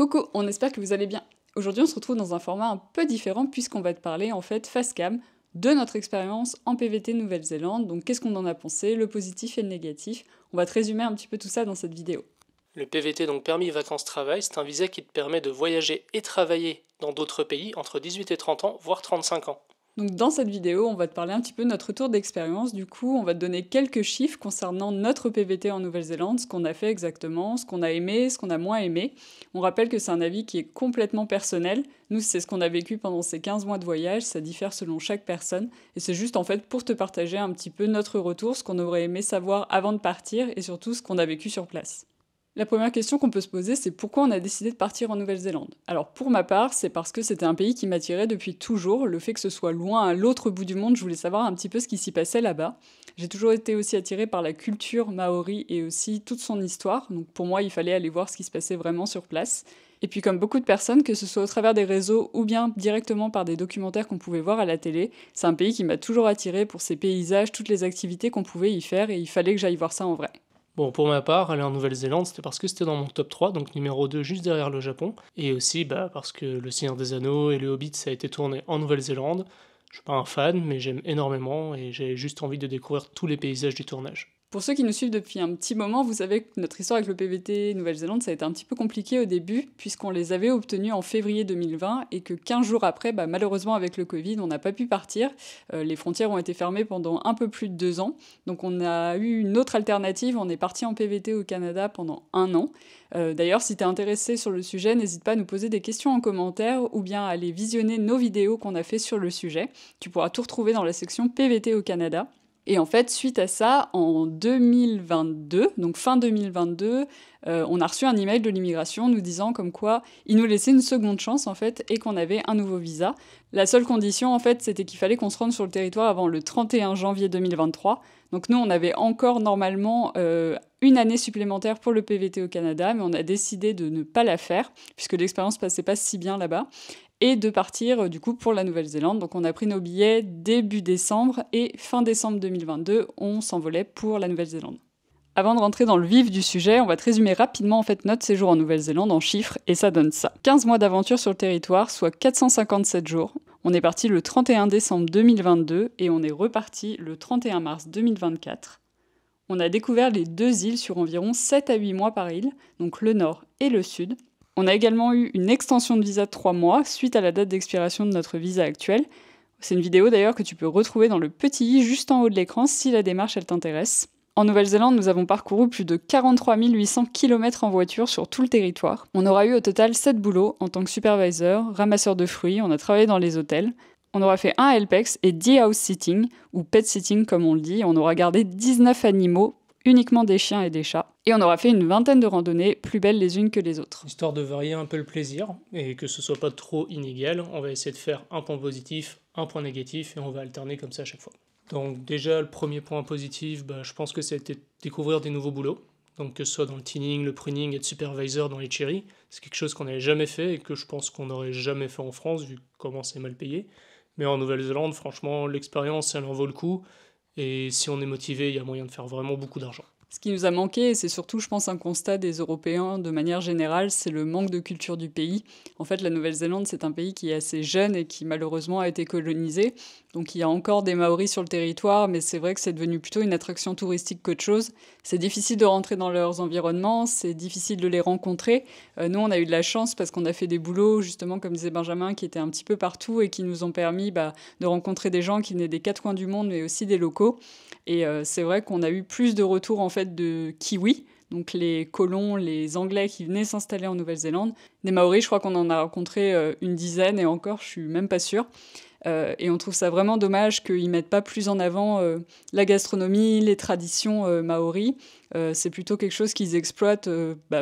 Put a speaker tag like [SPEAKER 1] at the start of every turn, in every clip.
[SPEAKER 1] Coucou, on espère que vous allez bien. Aujourd'hui, on se retrouve dans un format un peu différent puisqu'on va te parler en fait face cam de notre expérience en PVT Nouvelle-Zélande. Donc qu'est-ce qu'on en a pensé, le positif et le négatif. On va te résumer un petit peu tout ça dans cette vidéo.
[SPEAKER 2] Le PVT, donc permis vacances-travail, c'est un visa qui te permet de voyager et travailler dans d'autres pays entre 18 et 30 ans, voire 35 ans.
[SPEAKER 1] Donc dans cette vidéo, on va te parler un petit peu de notre retour d'expérience. Du coup, on va te donner quelques chiffres concernant notre PVT en Nouvelle-Zélande, ce qu'on a fait exactement, ce qu'on a aimé, ce qu'on a moins aimé. On rappelle que c'est un avis qui est complètement personnel. Nous, c'est ce qu'on a vécu pendant ces 15 mois de voyage, ça diffère selon chaque personne. Et c'est juste en fait pour te partager un petit peu notre retour, ce qu'on aurait aimé savoir avant de partir et surtout ce qu'on a vécu sur place. La première question qu'on peut se poser, c'est pourquoi on a décidé de partir en Nouvelle-Zélande. Alors pour ma part, c'est parce que c'était un pays qui m'attirait depuis toujours, le fait que ce soit loin à l'autre bout du monde, je voulais savoir un petit peu ce qui s'y passait là-bas. J'ai toujours été aussi attirée par la culture maori et aussi toute son histoire, donc pour moi il fallait aller voir ce qui se passait vraiment sur place. Et puis comme beaucoup de personnes, que ce soit au travers des réseaux ou bien directement par des documentaires qu'on pouvait voir à la télé, c'est un pays qui m'a toujours attirée pour ses paysages, toutes les activités qu'on pouvait y faire et il fallait que j'aille voir ça en vrai.
[SPEAKER 2] Bon, pour ma part, aller en Nouvelle-Zélande, c'était parce que c'était dans mon top 3, donc numéro 2 juste derrière le Japon, et aussi parce que Le Seigneur des Anneaux et Le Hobbit, ça a été tourné en Nouvelle-Zélande. Je suis pas un fan, mais j'aime énormément, et j'ai juste envie de découvrir tous les paysages du tournage.
[SPEAKER 1] Pour ceux qui nous suivent depuis un petit moment, vous savez que notre histoire avec le PVT Nouvelle-Zélande, ça a été un petit peu compliqué au début, puisqu'on les avait obtenus en février 2020, et que 15 jours après, malheureusement avec le Covid, on n'a pas pu partir. Les frontières ont été fermées pendant un peu plus de 2 ans, donc on a eu une autre alternative, on est parti en PVT au Canada pendant 1 an. D'ailleurs, si tu es intéressé sur le sujet, n'hésite pas à nous poser des questions en commentaire, ou bien à aller visionner nos vidéos qu'on a fait sur le sujet. Tu pourras tout retrouver dans la section PVT au Canada. Et en fait, suite à ça, en 2022, donc fin 2022, on a reçu un email de l'immigration nous disant comme quoi ils nous laissaient une seconde chance en fait et qu'on avait un nouveau visa. La seule condition en fait, c'était qu'il fallait qu'on se rende sur le territoire avant le 31 janvier 2023. Donc nous, on avait encore normalement une année supplémentaire pour le PVT au Canada, mais on a décidé de ne pas la faire puisque l'expérience passait pas si bien là-bas. Et de partir du coup pour la Nouvelle-Zélande. Donc on a pris nos billets début décembre et fin décembre 2022, on s'envolait pour la Nouvelle-Zélande. Avant de rentrer dans le vif du sujet, on va te résumer rapidement en fait notre séjour en Nouvelle-Zélande en chiffres et ça donne ça. 15 mois d'aventure sur le territoire, soit 457 jours. On est parti le 31 décembre 2022 et on est reparti le 31 mars 2024. On a découvert les 2 îles sur environ 7 à 8 mois par île, donc le nord et le sud. On a également eu une extension de visa de 3 mois suite à la date d'expiration de notre visa actuel. C'est une vidéo d'ailleurs que tu peux retrouver dans le petit i juste en haut de l'écran si la démarche elle t'intéresse. En Nouvelle-Zélande, nous avons parcouru plus de 43 800 km en voiture sur tout le territoire. On aura eu au total 7 boulots en tant que supervisor, ramasseur de fruits, on a travaillé dans les hôtels. On aura fait un helpex et 10 house sitting, ou pet sitting comme on le dit. On aura gardé 19 animaux, uniquement des chiens et des chats. Et on aura fait une vingtaine de randonnées, plus belles les unes que les autres.
[SPEAKER 2] Histoire de varier un peu le plaisir, et que ce soit pas trop inégal, on va essayer de faire un point positif, un point négatif, et on va alterner comme ça à chaque fois. Donc déjà, le premier point positif, je pense que c'était découvrir des nouveaux boulots. Donc que ce soit dans le thinning, le pruning, être supervisor dans les cherries, c'est quelque chose qu'on n'avait jamais fait et que je pense qu'on n'aurait jamais fait en France vu comment c'est mal payé. Mais en Nouvelle-Zélande, franchement, l'expérience, elle en vaut le coup. Et si on est motivé, il y a moyen de faire vraiment beaucoup d'argent.
[SPEAKER 1] Ce qui nous a manqué, et c'est surtout, je pense, un constat des Européens de manière générale, c'est le manque de culture du pays. En fait, la Nouvelle-Zélande, c'est un pays qui est assez jeune et qui malheureusement a été colonisé. Donc il y a encore des Maoris sur le territoire, mais c'est vrai que c'est devenu plutôt une attraction touristique qu'autre chose. C'est difficile de rentrer dans leurs environnements, c'est difficile de les rencontrer. Nous, on a eu de la chance parce qu'on a fait des boulots, justement, comme disait Benjamin, qui étaient un petit peu partout et qui nous ont permis de rencontrer des gens qui venaient des 4 coins du monde, mais aussi des locaux. Et c'est vrai qu'on a eu plus de retours en fait de Kiwis, donc les colons, les Anglais qui venaient s'installer en Nouvelle-Zélande. Des Maoris, je crois qu'on en a rencontré une dizaine et encore, je suis même pas sûre. Et on trouve ça vraiment dommage qu'ils mettent pas plus en avant la gastronomie, les traditions maoris. C'est plutôt quelque chose qu'ils exploitent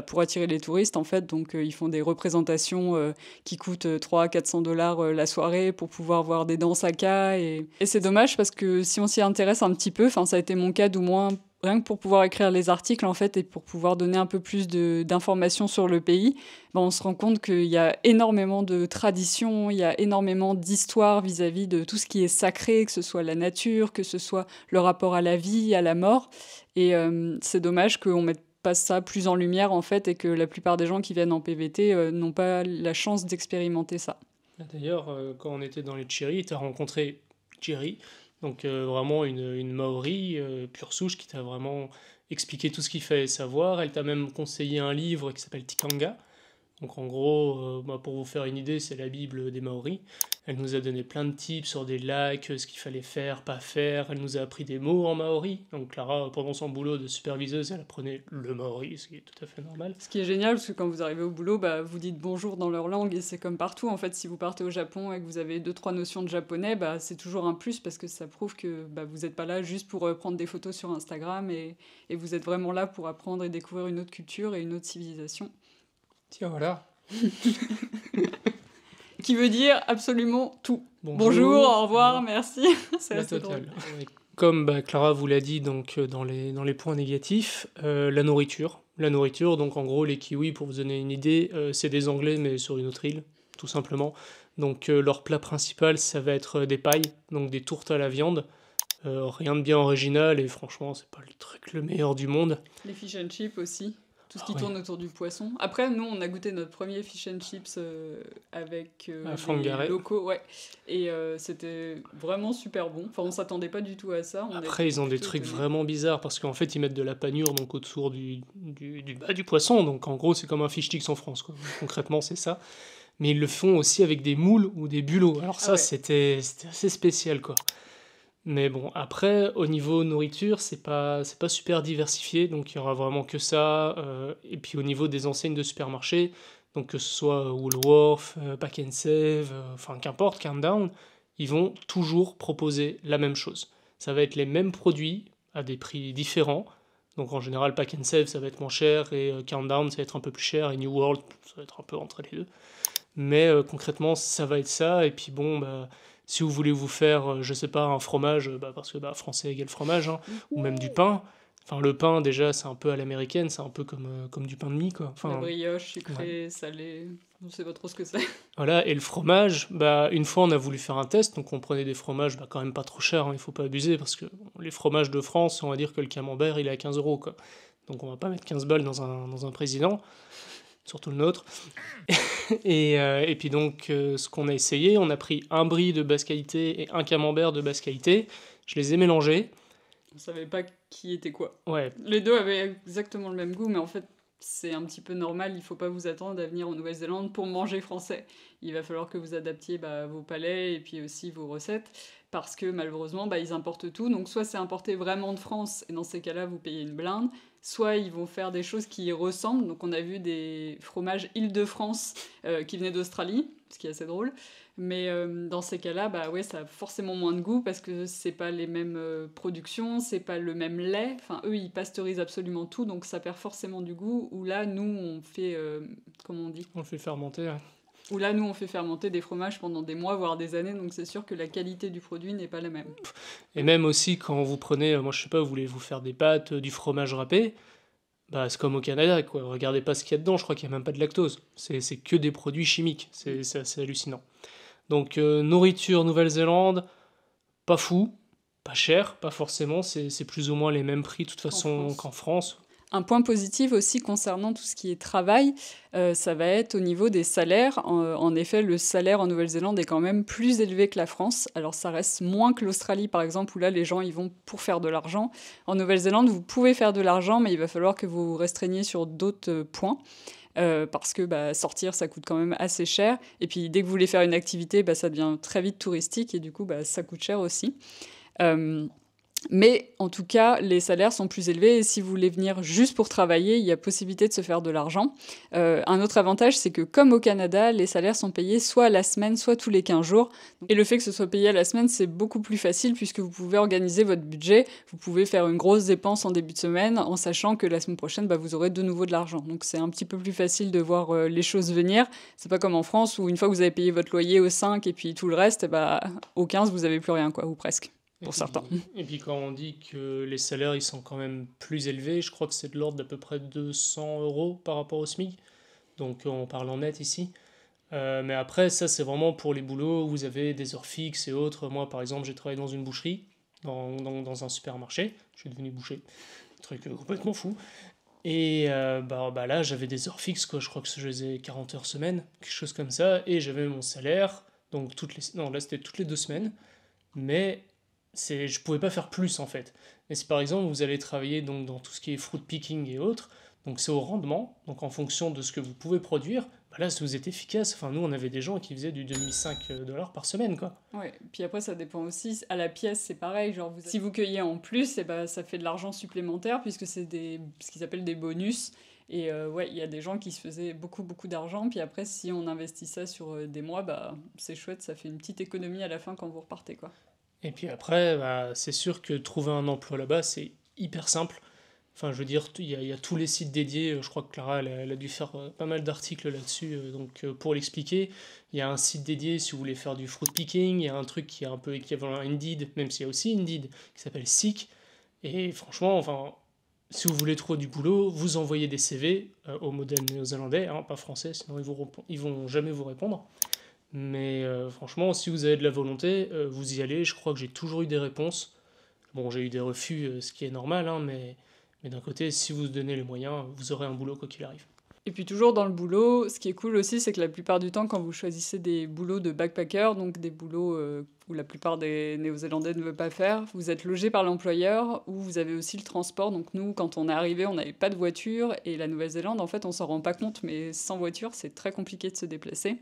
[SPEAKER 1] pour attirer les touristes en fait. Donc ils font des représentations qui coûtent 300-400 $ la soirée pour pouvoir voir des danses haka. Et c'est dommage parce que si on s'y intéresse un petit peu, ça a été mon cas d'au moins rien que pour pouvoir écrire les articles en fait et pour pouvoir donner un peu plus d'informations sur le pays, on se rend compte qu'il y a énormément de traditions, il y a énormément d'histoires vis-à-vis de tout ce qui est sacré, que ce soit la nature, que ce soit le rapport à la vie, à la mort. Et c'est dommage qu'on mette passe ça plus en lumière en fait et que la plupart des gens qui viennent en PVT n'ont pas la chance d'expérimenter ça.
[SPEAKER 2] D'ailleurs, quand on était dans les Chiri, tu as rencontré Chiri, donc vraiment une Maori pure souche qui t'a vraiment expliqué tout ce qu'il fallait savoir. Elle t'a même conseillé un livre qui s'appelle Tikanga. Donc en gros, pour vous faire une idée, c'est la Bible des Maoris. Elle nous a donné plein de tips sur des lacs, ce qu'il fallait faire, pas faire. Elle nous a appris des mots en maori. Donc Clara, pendant son boulot de superviseuse, elle apprenait le maori, ce qui est tout à fait normal.
[SPEAKER 1] Ce qui est génial, parce que quand vous arrivez au boulot, vous dites bonjour dans leur langue, et c'est comme partout. En fait, si vous partez au Japon et que vous avez 2-3 notions de japonais, c'est toujours un plus, parce que ça prouve que vous n'êtes pas là juste pour prendre des photos sur Instagram, et vous êtes vraiment là pour apprendre et découvrir une autre culture et une autre civilisation.
[SPEAKER 2] Tiens, voilà.
[SPEAKER 1] Qui veut dire absolument tout.
[SPEAKER 2] Bonjour,
[SPEAKER 1] au revoir, merci. C'est
[SPEAKER 2] la
[SPEAKER 1] assez
[SPEAKER 2] totale.
[SPEAKER 1] drôle.
[SPEAKER 2] Comme Clara vous l'a dit donc, dans les points négatifs, la nourriture. La nourriture, donc en gros, les kiwis, pour vous donner une idée, c'est des Anglais, mais sur une autre île, tout simplement. Donc leur plat principal, ça va être des pailles, donc des tourtes à la viande. Rien de bien original, et franchement, c'est pas le truc le meilleur du monde.
[SPEAKER 1] Les fish and chips aussi. Tout ce qui
[SPEAKER 2] oui.
[SPEAKER 1] tourne autour du poisson. Après, nous, on a goûté notre premier fish and chips avec
[SPEAKER 2] les
[SPEAKER 1] locaux, ouais. Et c'était vraiment super bon. Enfin, on s'attendait pas du tout à ça.
[SPEAKER 2] Après, ils ont des trucs vraiment bizarres, parce qu'en fait, ils mettent de la panure donc autour du bas du poisson. Donc, en gros, c'est comme un fish sticks en France, quoi. Concrètement, c'est ça. Mais ils le font aussi avec des moules ou des bulots. Alors ça, c'était assez spécial, quoi. Mais bon, après, au niveau nourriture, c'est pas super diversifié, donc il y aura vraiment que ça. Et puis au niveau des enseignes de supermarché, donc que ce soit Woolworth, Pack and Save, enfin qu'importe, Countdown, ils vont toujours proposer la même chose. Ça va être les mêmes produits à des prix différents. Donc en général, Pack and Save, ça va être moins cher, et Countdown, ça va être un peu plus cher, et New World, ça va être un peu entre les deux. Mais concrètement, ça va être ça, et puis bon, si vous voulez vous faire, je sais pas, un fromage, parce que français égale fromage, hein, ou même du pain. Enfin, le pain, déjà, c'est un peu à l'américaine, c'est un peu comme du pain de mie, quoi. Enfin,
[SPEAKER 1] la brioche, sucrée, salée, je sais pas trop ce que c'est.
[SPEAKER 2] Voilà, et le fromage, une fois, on a voulu faire un test, donc on prenait des fromages quand même pas trop chers, hein, il faut pas abuser, parce que les fromages de France, on va dire que le camembert, il est à 15 euros, quoi. Donc on va pas mettre 15 balles dans un président, surtout le nôtre. Et puis donc, ce qu'on a essayé, on a pris un brie de basse qualité et un camembert de basse qualité. Je les ai mélangés.
[SPEAKER 1] On savait pas qui était quoi.
[SPEAKER 2] Ouais.
[SPEAKER 1] Les deux avaient exactement le même goût, mais en fait, c'est un petit peu normal. Il faut pas vous attendre à venir en Nouvelle-Zélande pour manger français. Il va falloir que vous adaptiez vos palais et puis aussi vos recettes, parce que malheureusement, ils importent tout. Donc soit c'est importé vraiment de France, et dans ces cas-là, vous payez une blinde. Soit ils vont faire des choses qui y ressemblent. Donc on a vu des fromages Île-de-France qui venaient d'Australie, ce qui est assez drôle. Mais dans ces cas-là, ça a forcément moins de goût parce que c'est pas les mêmes productions, c'est pas le même lait. Enfin, eux, ils pasteurisent absolument tout, donc ça perd forcément du goût. Ou là, nous, on fait... comment on dit ?
[SPEAKER 2] On le fait fermenter, ouais.
[SPEAKER 1] Ou là, nous, on fait fermenter des fromages pendant des mois, voire des années, donc c'est sûr que la qualité du produit n'est pas la même.
[SPEAKER 2] Et même aussi, quand vous prenez, moi je sais pas, vous voulez vous faire des pâtes, du fromage râpé, c'est comme au Canada, quoi. Regardez pas ce qu'il y a dedans, je crois qu'il n'y a même pas de lactose. C'est que des produits chimiques, c'est assez hallucinant. Donc nourriture Nouvelle-Zélande, pas fou, pas cher, pas forcément, c'est plus ou moins les mêmes prix de toute façon qu'en France.
[SPEAKER 1] Un point positif aussi concernant tout ce qui est travail, ça va être au niveau des salaires. En effet, le salaire en Nouvelle-Zélande est quand même plus élevé que la France. Alors ça reste moins que l'Australie par exemple, où là les gens ils vont pour faire de l'argent. En Nouvelle-Zélande, vous pouvez faire de l'argent, mais il va falloir que vous vous restreigniez sur d'autres points. Parce que sortir ça coûte quand même assez cher, et puis dès que vous voulez faire une activité, ça devient très vite touristique, et du coup ça coûte cher aussi. Mais en tout cas, les salaires sont plus élevés, et si vous voulez venir juste pour travailler, il y a possibilité de se faire de l'argent. Un autre avantage, c'est que comme au Canada, les salaires sont payés soit à la semaine, soit tous les 15 jours. Et le fait que ce soit payé à la semaine, c'est beaucoup plus facile puisque vous pouvez organiser votre budget. Vous pouvez faire une grosse dépense en début de semaine en sachant que la semaine prochaine, vous aurez de nouveau de l'argent. Donc c'est un petit peu plus facile de voir les choses venir. C'est pas comme en France où une fois que vous avez payé votre loyer au 5 et puis tout le reste, au 15, vous avez plus rien, quoi, ou presque. Pour certains.
[SPEAKER 2] Et puis quand on dit que les salaires ils sont quand même plus élevés, je crois que c'est de l'ordre d'à peu près 200 euros par rapport au SMIC. Donc on parle en net ici. Mais après, ça c'est vraiment pour les boulots où vous avez des heures fixes et autres. Moi par exemple, j'ai travaillé dans une boucherie, dans un supermarché. Je suis devenu boucher. Un truc complètement fou. Et là, j'avais des heures fixes, quoi. Je crois que je faisais 40 heures semaine, quelque chose comme ça. Et j'avais mon salaire, donc non, là, c'était toutes les 2 semaines. Mais je pouvais pas faire plus, en fait. Mais si par exemple, vous allez travailler donc, dans tout ce qui est fruit picking et autres, donc c'est au rendement, donc en fonction de ce que vous pouvez produire, là, si vous êtes efficace, enfin, nous, on avait des gens qui faisaient du 2005 $ par semaine, quoi.
[SPEAKER 1] Ouais, puis après ça dépend aussi, à la pièce c'est pareil, genre si vous cueillez en plus, et ben, ça fait de l'argent supplémentaire puisque c'est ce qu'ils appellent des bonus. Et ouais, il y a des gens qui se faisaient beaucoup beaucoup d'argent, puis après si on investit ça sur des mois, bah c'est chouette, ça fait une petite économie à la fin quand vous repartez quoi.
[SPEAKER 2] Et puis après, c'est sûr que trouver un emploi là-bas, c'est hyper simple. Enfin, je veux dire, il y a tous les sites dédiés. Je crois que Clara, elle a dû faire pas mal d'articles là-dessus. Donc, pour l'expliquer, il y a un site dédié si vous voulez faire du fruit picking. Il y a un truc qui est un peu équivalent à Indeed, même s'il y a aussi Indeed, qui s'appelle Seek. Et franchement, enfin, si vous voulez trouver du boulot, vous envoyez des CV au modèle néo-zélandais, hein, pas français, sinon ils vont jamais vous répondre. Mais franchement, si vous avez de la volonté, vous y allez. Je crois que j'ai toujours eu des réponses. Bon, j'ai eu des refus, ce qui est normal, hein, mais d'un côté, si vous vous donnez les moyens, vous aurez un boulot quoi qu'il arrive.
[SPEAKER 1] Et puis toujours dans le boulot, ce qui est cool aussi, c'est que la plupart du temps, quand vous choisissez des boulots de backpacker, donc des boulots où la plupart des Néo-Zélandais ne veulent pas faire, vous êtes logé par l'employeur, ou vous avez aussi le transport. Donc nous, quand on est arrivé, on n'avait pas de voiture, et la Nouvelle-Zélande, en fait, on s'en rend pas compte, mais sans voiture, c'est très compliqué de se déplacer.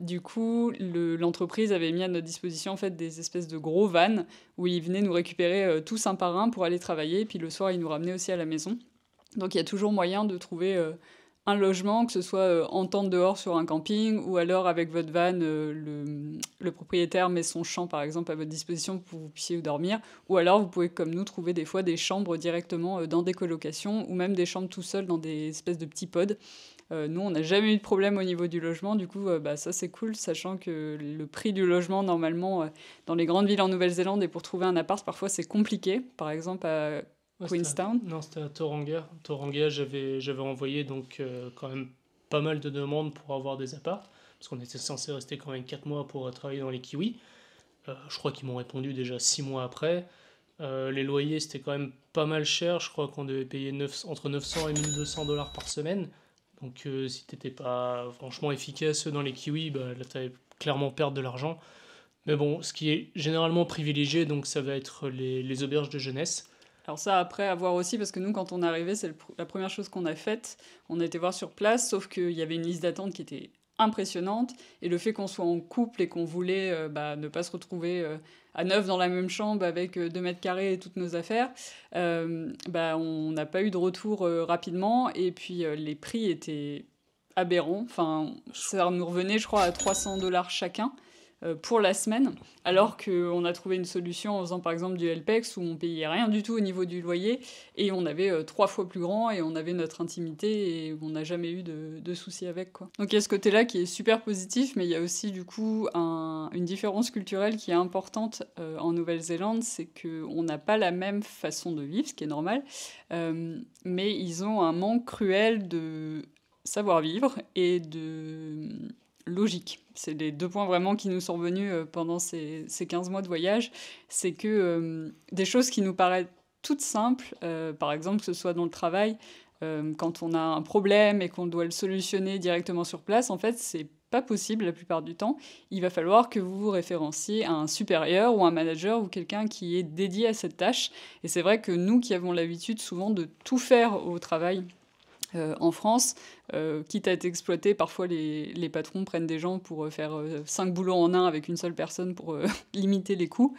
[SPEAKER 1] Du coup, l'entreprise avait mis à notre disposition en fait des espèces de gros vans où ils venaient nous récupérer tous un par un pour aller travailler, et puis le soir, ils nous ramenaient aussi à la maison. Donc il y a toujours moyen de trouver un logement, que ce soit en tente dehors sur un camping, ou alors avec votre van, le propriétaire met son champ par exemple à votre disposition pour que vous puissiez dormir, ou alors vous pouvez comme nous trouver des fois des chambres directement dans des colocations, ou même des chambres tout seuls dans des espèces de petits pods. Nous, on n'a jamais eu de problème au niveau du logement, du coup, ça c'est cool, sachant que le prix du logement, normalement, dans les grandes villes en Nouvelle-Zélande, et pour trouver un appart, parfois c'est compliqué. Par exemple, à Queenstown.
[SPEAKER 2] Non, c'était à Tauranga. Tauranga, j'avais envoyé donc quand même pas mal de demandes pour avoir des apparts, parce qu'on était censé rester quand même 4 mois pour travailler dans les kiwis. Je crois qu'ils m'ont répondu déjà 6 mois après. Les loyers, c'était quand même pas mal cher. Je crois qu'on devait payer entre 900 et 1200 $ par semaine. Donc si t'étais pas franchement efficace dans les kiwis, là t'allais clairement perdre de l'argent. Mais bon, ce qui est généralement privilégié, donc ça va être les auberges de jeunesse.
[SPEAKER 1] Alors ça, après, à voir aussi, parce que nous, quand on est arrivé, c'est la première chose qu'on a faite. On a été voir sur place, sauf qu'il y avait une liste d'attente qui était impressionnante. Et le fait qu'on soit en couple et qu'on voulait ne pas se retrouver à 9 dans la même chambre avec 2 mètres carrés et toutes nos affaires, on n'a pas eu de retour rapidement. Et puis les prix étaient aberrants. Enfin, ça nous revenait, je crois, à 300 $ chacun pour la semaine, alors qu'on a trouvé une solution en faisant par exemple du LPEX où on payait rien du tout au niveau du loyer et on avait 3 fois plus grand et on avait notre intimité et on n'a jamais eu de soucis avec quoi. Donc il y a ce côté-là qui est super positif, mais il y a aussi du coup une différence culturelle qui est importante en Nouvelle-Zélande, c'est qu'on n'a pas la même façon de vivre, ce qui est normal, mais ils ont un manque cruel de savoir-vivre et de logique. C'est les 2 points vraiment qui nous sont venus pendant ces 15 mois de voyage. C'est que des choses qui nous paraissent toutes simples, par exemple que ce soit dans le travail, quand on a un problème et qu'on doit le solutionner directement sur place, en fait, c'est pas possible la plupart du temps. Il va falloir que vous vous référenciez à un supérieur ou un manager ou quelqu'un qui est dédié à cette tâche. Et c'est vrai que nous qui avons l'habitude souvent de tout faire au travail, en France, quitte à être exploité, parfois les patrons prennent des gens pour faire 5 boulots en un avec une seule personne pour limiter les coûts.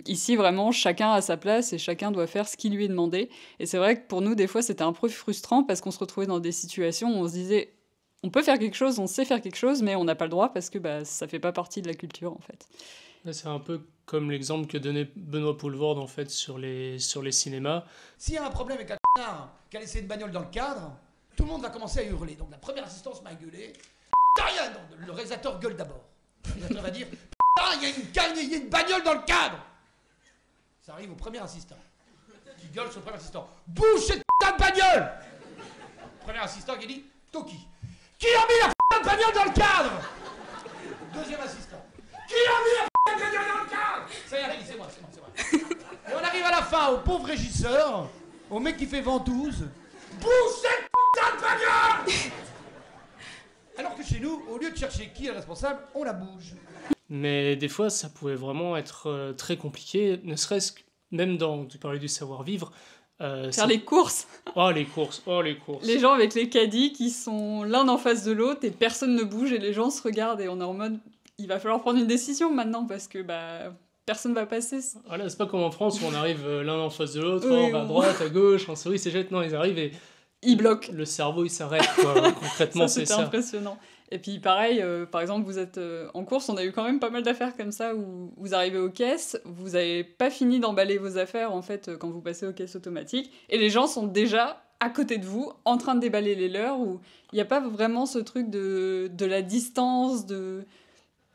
[SPEAKER 1] Ici, vraiment, chacun a sa place et chacun doit faire ce qui lui est demandé. Et c'est vrai que pour nous, des fois, c'était un peu frustrant parce qu'on se retrouvait dans des situations où on se disait on peut faire quelque chose, on sait faire quelque chose, mais on n'a pas le droit parce que ça fait pas partie de la culture, en fait.
[SPEAKER 2] C'est un peu comme l'exemple que donnait Benoît Poulvord en fait sur les cinémas.
[SPEAKER 3] S'il y a un problème avec un connard qui a laissé une bagnole dans le cadre, tout le monde va commencer à hurler. Donc la première assistance m'a gueulé. Putain, le réalisateur gueule d'abord. Le réalisateur va dire putain, il y a une bagnole dans le cadre. Ça arrive au premier assistant. Qui gueule sur le premier assistant. Bouge cette putain de bagnole. Premier assistant qui dit Toki. Qui a mis la putain de bagnole dans le cadre? Deuxième assistant. Qui a mis la bagnole dans le cadre? Ça y est, c'est moi. Et on arrive à la fin au pauvre régisseur au mec qui fait ventouse, bouge cette putain de bagnole. Alors que chez nous, au lieu de chercher qui est le responsable, on la bouge.
[SPEAKER 2] Mais des fois, ça pouvait vraiment être très compliqué, ne serait-ce que même tu parlais du savoir-vivre.
[SPEAKER 1] Faire les courses.
[SPEAKER 2] Oh, les courses, oh, les courses.
[SPEAKER 1] Les gens avec les caddies qui sont l'un en face de l'autre et personne ne bouge et les gens se regardent et on est en mode, il va falloir prendre une décision maintenant parce que personne va passer.
[SPEAKER 2] Voilà, c'est pas comme en France où on arrive l'un en face de l'autre,
[SPEAKER 1] Oui,
[SPEAKER 2] on va à droite, à gauche, on sourit, c'est jette. Non, ils arrivent et
[SPEAKER 1] Ils bloquent.
[SPEAKER 2] le cerveau il s'arrête, quoi. Concrètement, c'est
[SPEAKER 1] C'était
[SPEAKER 2] ça.
[SPEAKER 1] impressionnant. Et puis pareil, par exemple, vous êtes en course, on a eu quand même pas mal d'affaires comme ça où vous arrivez aux caisses, vous n'avez pas fini d'emballer vos affaires en fait quand vous passez aux caisses automatiques, et les gens sont déjà à côté de vous, en train de déballer les leurs, où il n'y a pas vraiment ce truc de la distance, je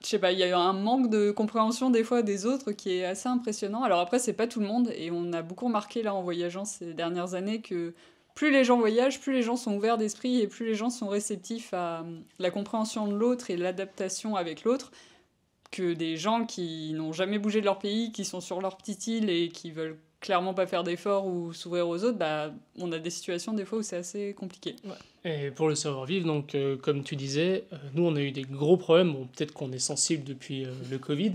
[SPEAKER 1] sais pas, il y a eu un manque de compréhension des fois des autres qui est assez impressionnant. Alors après, c'est pas tout le monde, et on a beaucoup remarqué là en voyageant ces dernières années que plus les gens voyagent, plus les gens sont ouverts d'esprit et plus les gens sont réceptifs à la compréhension de l'autre et l'adaptation avec l'autre, que des gens qui n'ont jamais bougé de leur pays, qui sont sur leur petite île et qui veulent clairement pas faire d'efforts ou s'ouvrir aux autres, on a des situations des fois où c'est assez compliqué.
[SPEAKER 2] Ouais. Et pour le savoir-vivre, donc comme tu disais, nous on a eu des gros problèmes. Bon, peut-être qu'on est sensible depuis le Covid,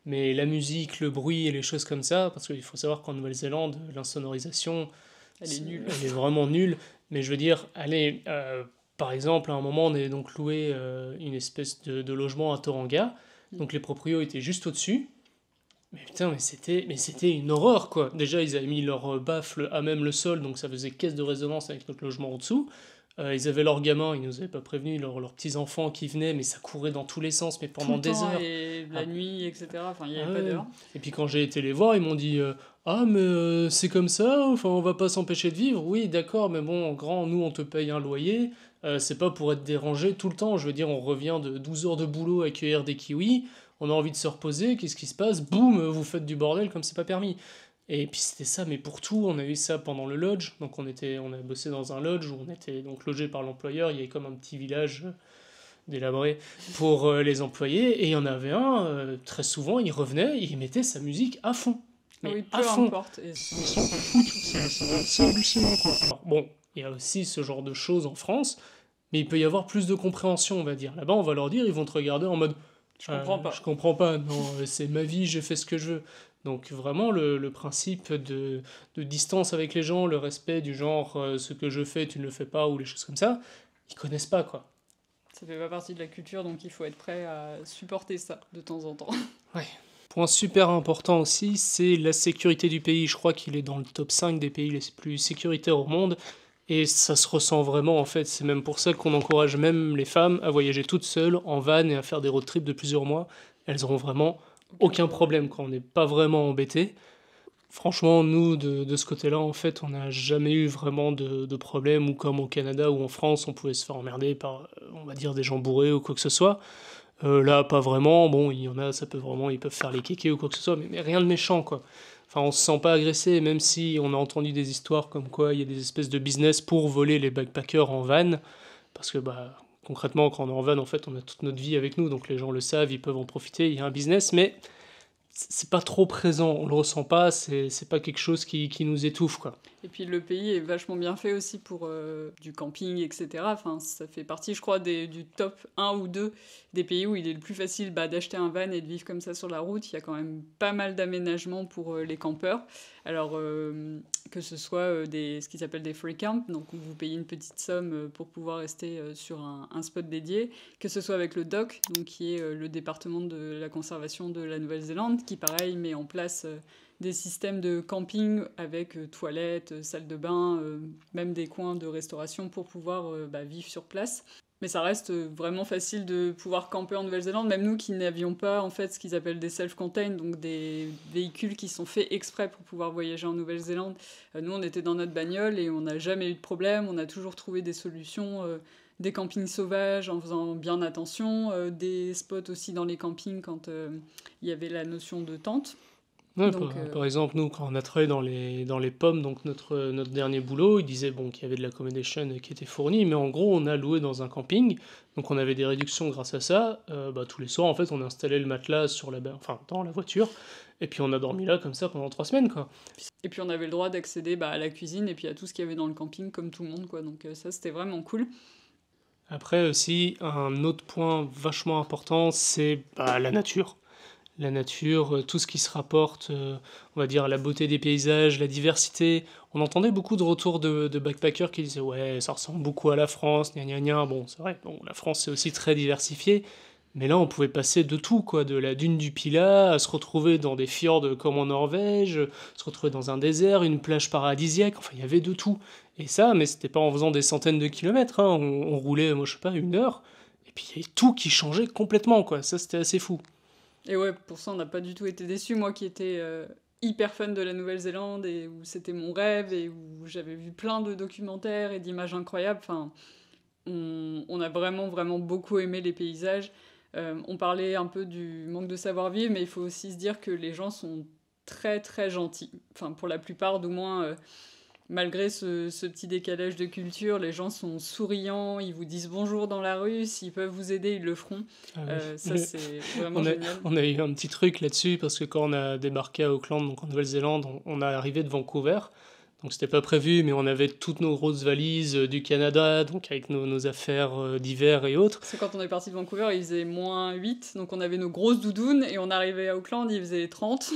[SPEAKER 2] mais la musique, le bruit et les choses comme ça, parce qu'il faut savoir qu'en Nouvelle-Zélande, l'insonorisation,
[SPEAKER 1] Elle est nulle.
[SPEAKER 2] Elle est vraiment nulle. Mais je veux dire, allez, par exemple, à un moment, on avait donc loué une espèce de logement à Tauranga. Donc les proprios étaient juste au-dessus. Mais putain, mais c'était une horreur, quoi. Déjà, ils avaient mis leur baffle à même le sol, donc ça faisait caisse de résonance avec notre logement en-dessous. Ils avaient leurs gamins, ils nous avaient pas prévenu, leurs petits-enfants qui venaient, mais ça courait dans tous les sens, mais pendant
[SPEAKER 1] Tout le
[SPEAKER 2] des
[SPEAKER 1] temps,
[SPEAKER 2] heures.
[SPEAKER 1] et la nuit, etc. Enfin, il n'y avait
[SPEAKER 2] Ah
[SPEAKER 1] pas
[SPEAKER 2] ouais.
[SPEAKER 1] d'heure.
[SPEAKER 2] Et puis quand j'ai été les voir, ils m'ont dit ah, mais c'est comme ça, enfin, on va pas s'empêcher de vivre. Oui, d'accord, mais bon, en grand, nous, on te paye un loyer. C'est pas pour être dérangé tout le temps. Je veux dire, on revient de 12 heures de boulot à cueillir des kiwis. On a envie de se reposer. Qu'est-ce qui se passe? Boum, vous faites du bordel comme c'est pas permis. Et puis c'était ça, mais pour tout, on a eu ça pendant le lodge. Donc on a bossé dans un lodge où on était donc logé par l'employeur. Il y avait comme un petit village délabré pour les employés. Et il y en avait un, très souvent, il revenait, il mettait sa musique à fond. Mais
[SPEAKER 1] Oui,
[SPEAKER 2] à
[SPEAKER 1] peu
[SPEAKER 2] fond.
[SPEAKER 1] importe. Et
[SPEAKER 4] C'est hallucinant, quoi.
[SPEAKER 2] Alors, bon, il y a aussi ce genre de choses en France, mais il peut y avoir plus de compréhension, on va dire. Là-bas, on va leur dire, ils vont te regarder en mode
[SPEAKER 1] je comprends pas.
[SPEAKER 2] Je comprends pas, non, c'est ma vie, je fais ce que je veux. Donc vraiment, le principe de distance avec les gens, le respect du genre ce que je fais, tu ne le fais pas, ou les choses comme ça, ils connaissent pas, quoi.
[SPEAKER 1] Ça fait pas partie de la culture, donc il faut être prêt à supporter ça de temps en temps.
[SPEAKER 2] Point super important aussi, c'est la sécurité du pays. Je crois qu'il est dans le top 5 des pays les plus sécuritaires au monde. Et ça se ressent vraiment, en fait. C'est même pour ça qu'on encourage même les femmes à voyager toutes seules, en van, et à faire des road trips de plusieurs mois. Elles auront vraiment aucun problème, quand on n'est pas vraiment embêté. Franchement, nous, de ce côté-là, en fait, on n'a jamais eu vraiment de problème, ou comme au Canada ou en France, on pouvait se faire emmerder par, on va dire, des gens bourrés ou quoi que ce soit. Là, pas vraiment. Bon, il y en a, ça peut vraiment, ils peuvent faire les kékés ou quoi que ce soit, mais rien de méchant, quoi. Enfin, on se sent pas agressé, même si on a entendu des histoires comme quoi il y a des espèces de business pour voler les backpackers en van, parce que concrètement, quand on est en van, en fait, on a toute notre vie avec nous, donc les gens le savent, ils peuvent en profiter, il y a un business, mais c'est pas trop présent, on le ressent pas, c'est pas quelque chose qui nous étouffe, quoi.
[SPEAKER 1] Et puis le pays est vachement bien fait aussi pour du camping, etc. Enfin, ça fait partie, je crois, du top 1 ou 2 des pays où il est le plus facile d'acheter un van et de vivre comme ça sur la route. Il y a quand même pas mal d'aménagements pour les campeurs. Alors, que ce soit ce qu'ils appellent des free camps, donc où vous payez une petite somme pour pouvoir rester sur un spot dédié, que ce soit avec le DOC, donc qui est le département de la conservation de la Nouvelle-Zélande, qui pareil met en place des systèmes de camping avec toilettes, salles de bain, même des coins de restauration pour pouvoir vivre sur place. Mais ça reste vraiment facile de pouvoir camper en Nouvelle-Zélande, même nous qui n'avions pas en fait ce qu'ils appellent des self-contained, donc des véhicules qui sont faits exprès pour pouvoir voyager en Nouvelle-Zélande. Nous, on était dans notre bagnole et on n'a jamais eu de problème, on a toujours trouvé des solutions, des campings sauvages en faisant bien attention, des spots aussi dans les campings quand il y avait la notion de tente.
[SPEAKER 2] Ouais,
[SPEAKER 1] Donc,
[SPEAKER 2] par exemple, nous, quand on a travaillé dans les pommes, donc notre dernier boulot, il disait bon, qu'il y avait de l'accommodation qui était fournie, mais en gros, on a loué dans un camping, donc on avait des réductions grâce à ça. Tous les soirs, en fait, on installait le matelas dans la voiture, et puis on a dormi là comme ça pendant 3 semaines, quoi.
[SPEAKER 1] et puis on avait le droit d'accéder à la cuisine et puis à tout ce qu'il y avait dans le camping, comme tout le monde, quoi. Donc ça, c'était vraiment cool.
[SPEAKER 2] Après aussi, un autre point vachement important, c'est la nature. La nature, tout ce qui se rapporte, on va dire, à la beauté des paysages, la diversité. On entendait beaucoup de retours de backpackers qui disaient ouais, ça ressemble beaucoup à la France, gna gna gna. Bon, c'est vrai, bon, la France c'est aussi très diversifié, mais là on pouvait passer de tout, quoi, de la dune du Pilat à se retrouver dans des fjords comme en Norvège, se retrouver dans un désert, une plage paradisiaque, enfin il y avait de tout. Et ça, mais c'était pas en faisant des centaines de kilomètres, hein. On roulait, moi je sais pas, 1 heure, et puis il y avait tout qui changeait complètement, quoi. Ça c'était assez fou.
[SPEAKER 1] Et ouais, pour ça, on n'a pas du tout été déçus. Moi qui étais hyper fan de la Nouvelle-Zélande et où c'était mon rêve et où j'avais vu plein de documentaires et d'images incroyables, enfin, on a vraiment, vraiment beaucoup aimé les paysages. On parlait un peu du manque de savoir-vivre, mais il faut aussi se dire que les gens sont très, très gentils. Enfin, pour la plupart, du moins, malgré ce petit décalage de culture, les gens sont souriants, ils vous disent bonjour dans la rue, s'ils peuvent vous aider, ils le feront.
[SPEAKER 2] Ah oui.
[SPEAKER 1] Ça, c'est vraiment génial.
[SPEAKER 2] On a eu un petit truc là-dessus parce que quand on a débarqué à Auckland, donc en Nouvelle-Zélande, on est arrivé de Vancouver. Donc c'était pas prévu, mais on avait toutes nos grosses valises du Canada, donc avec nos affaires d'hiver et autres.
[SPEAKER 1] Parce que quand on est parti de Vancouver, il faisait -8, donc on avait nos grosses doudounes, et on arrivait à Auckland, il faisait 30.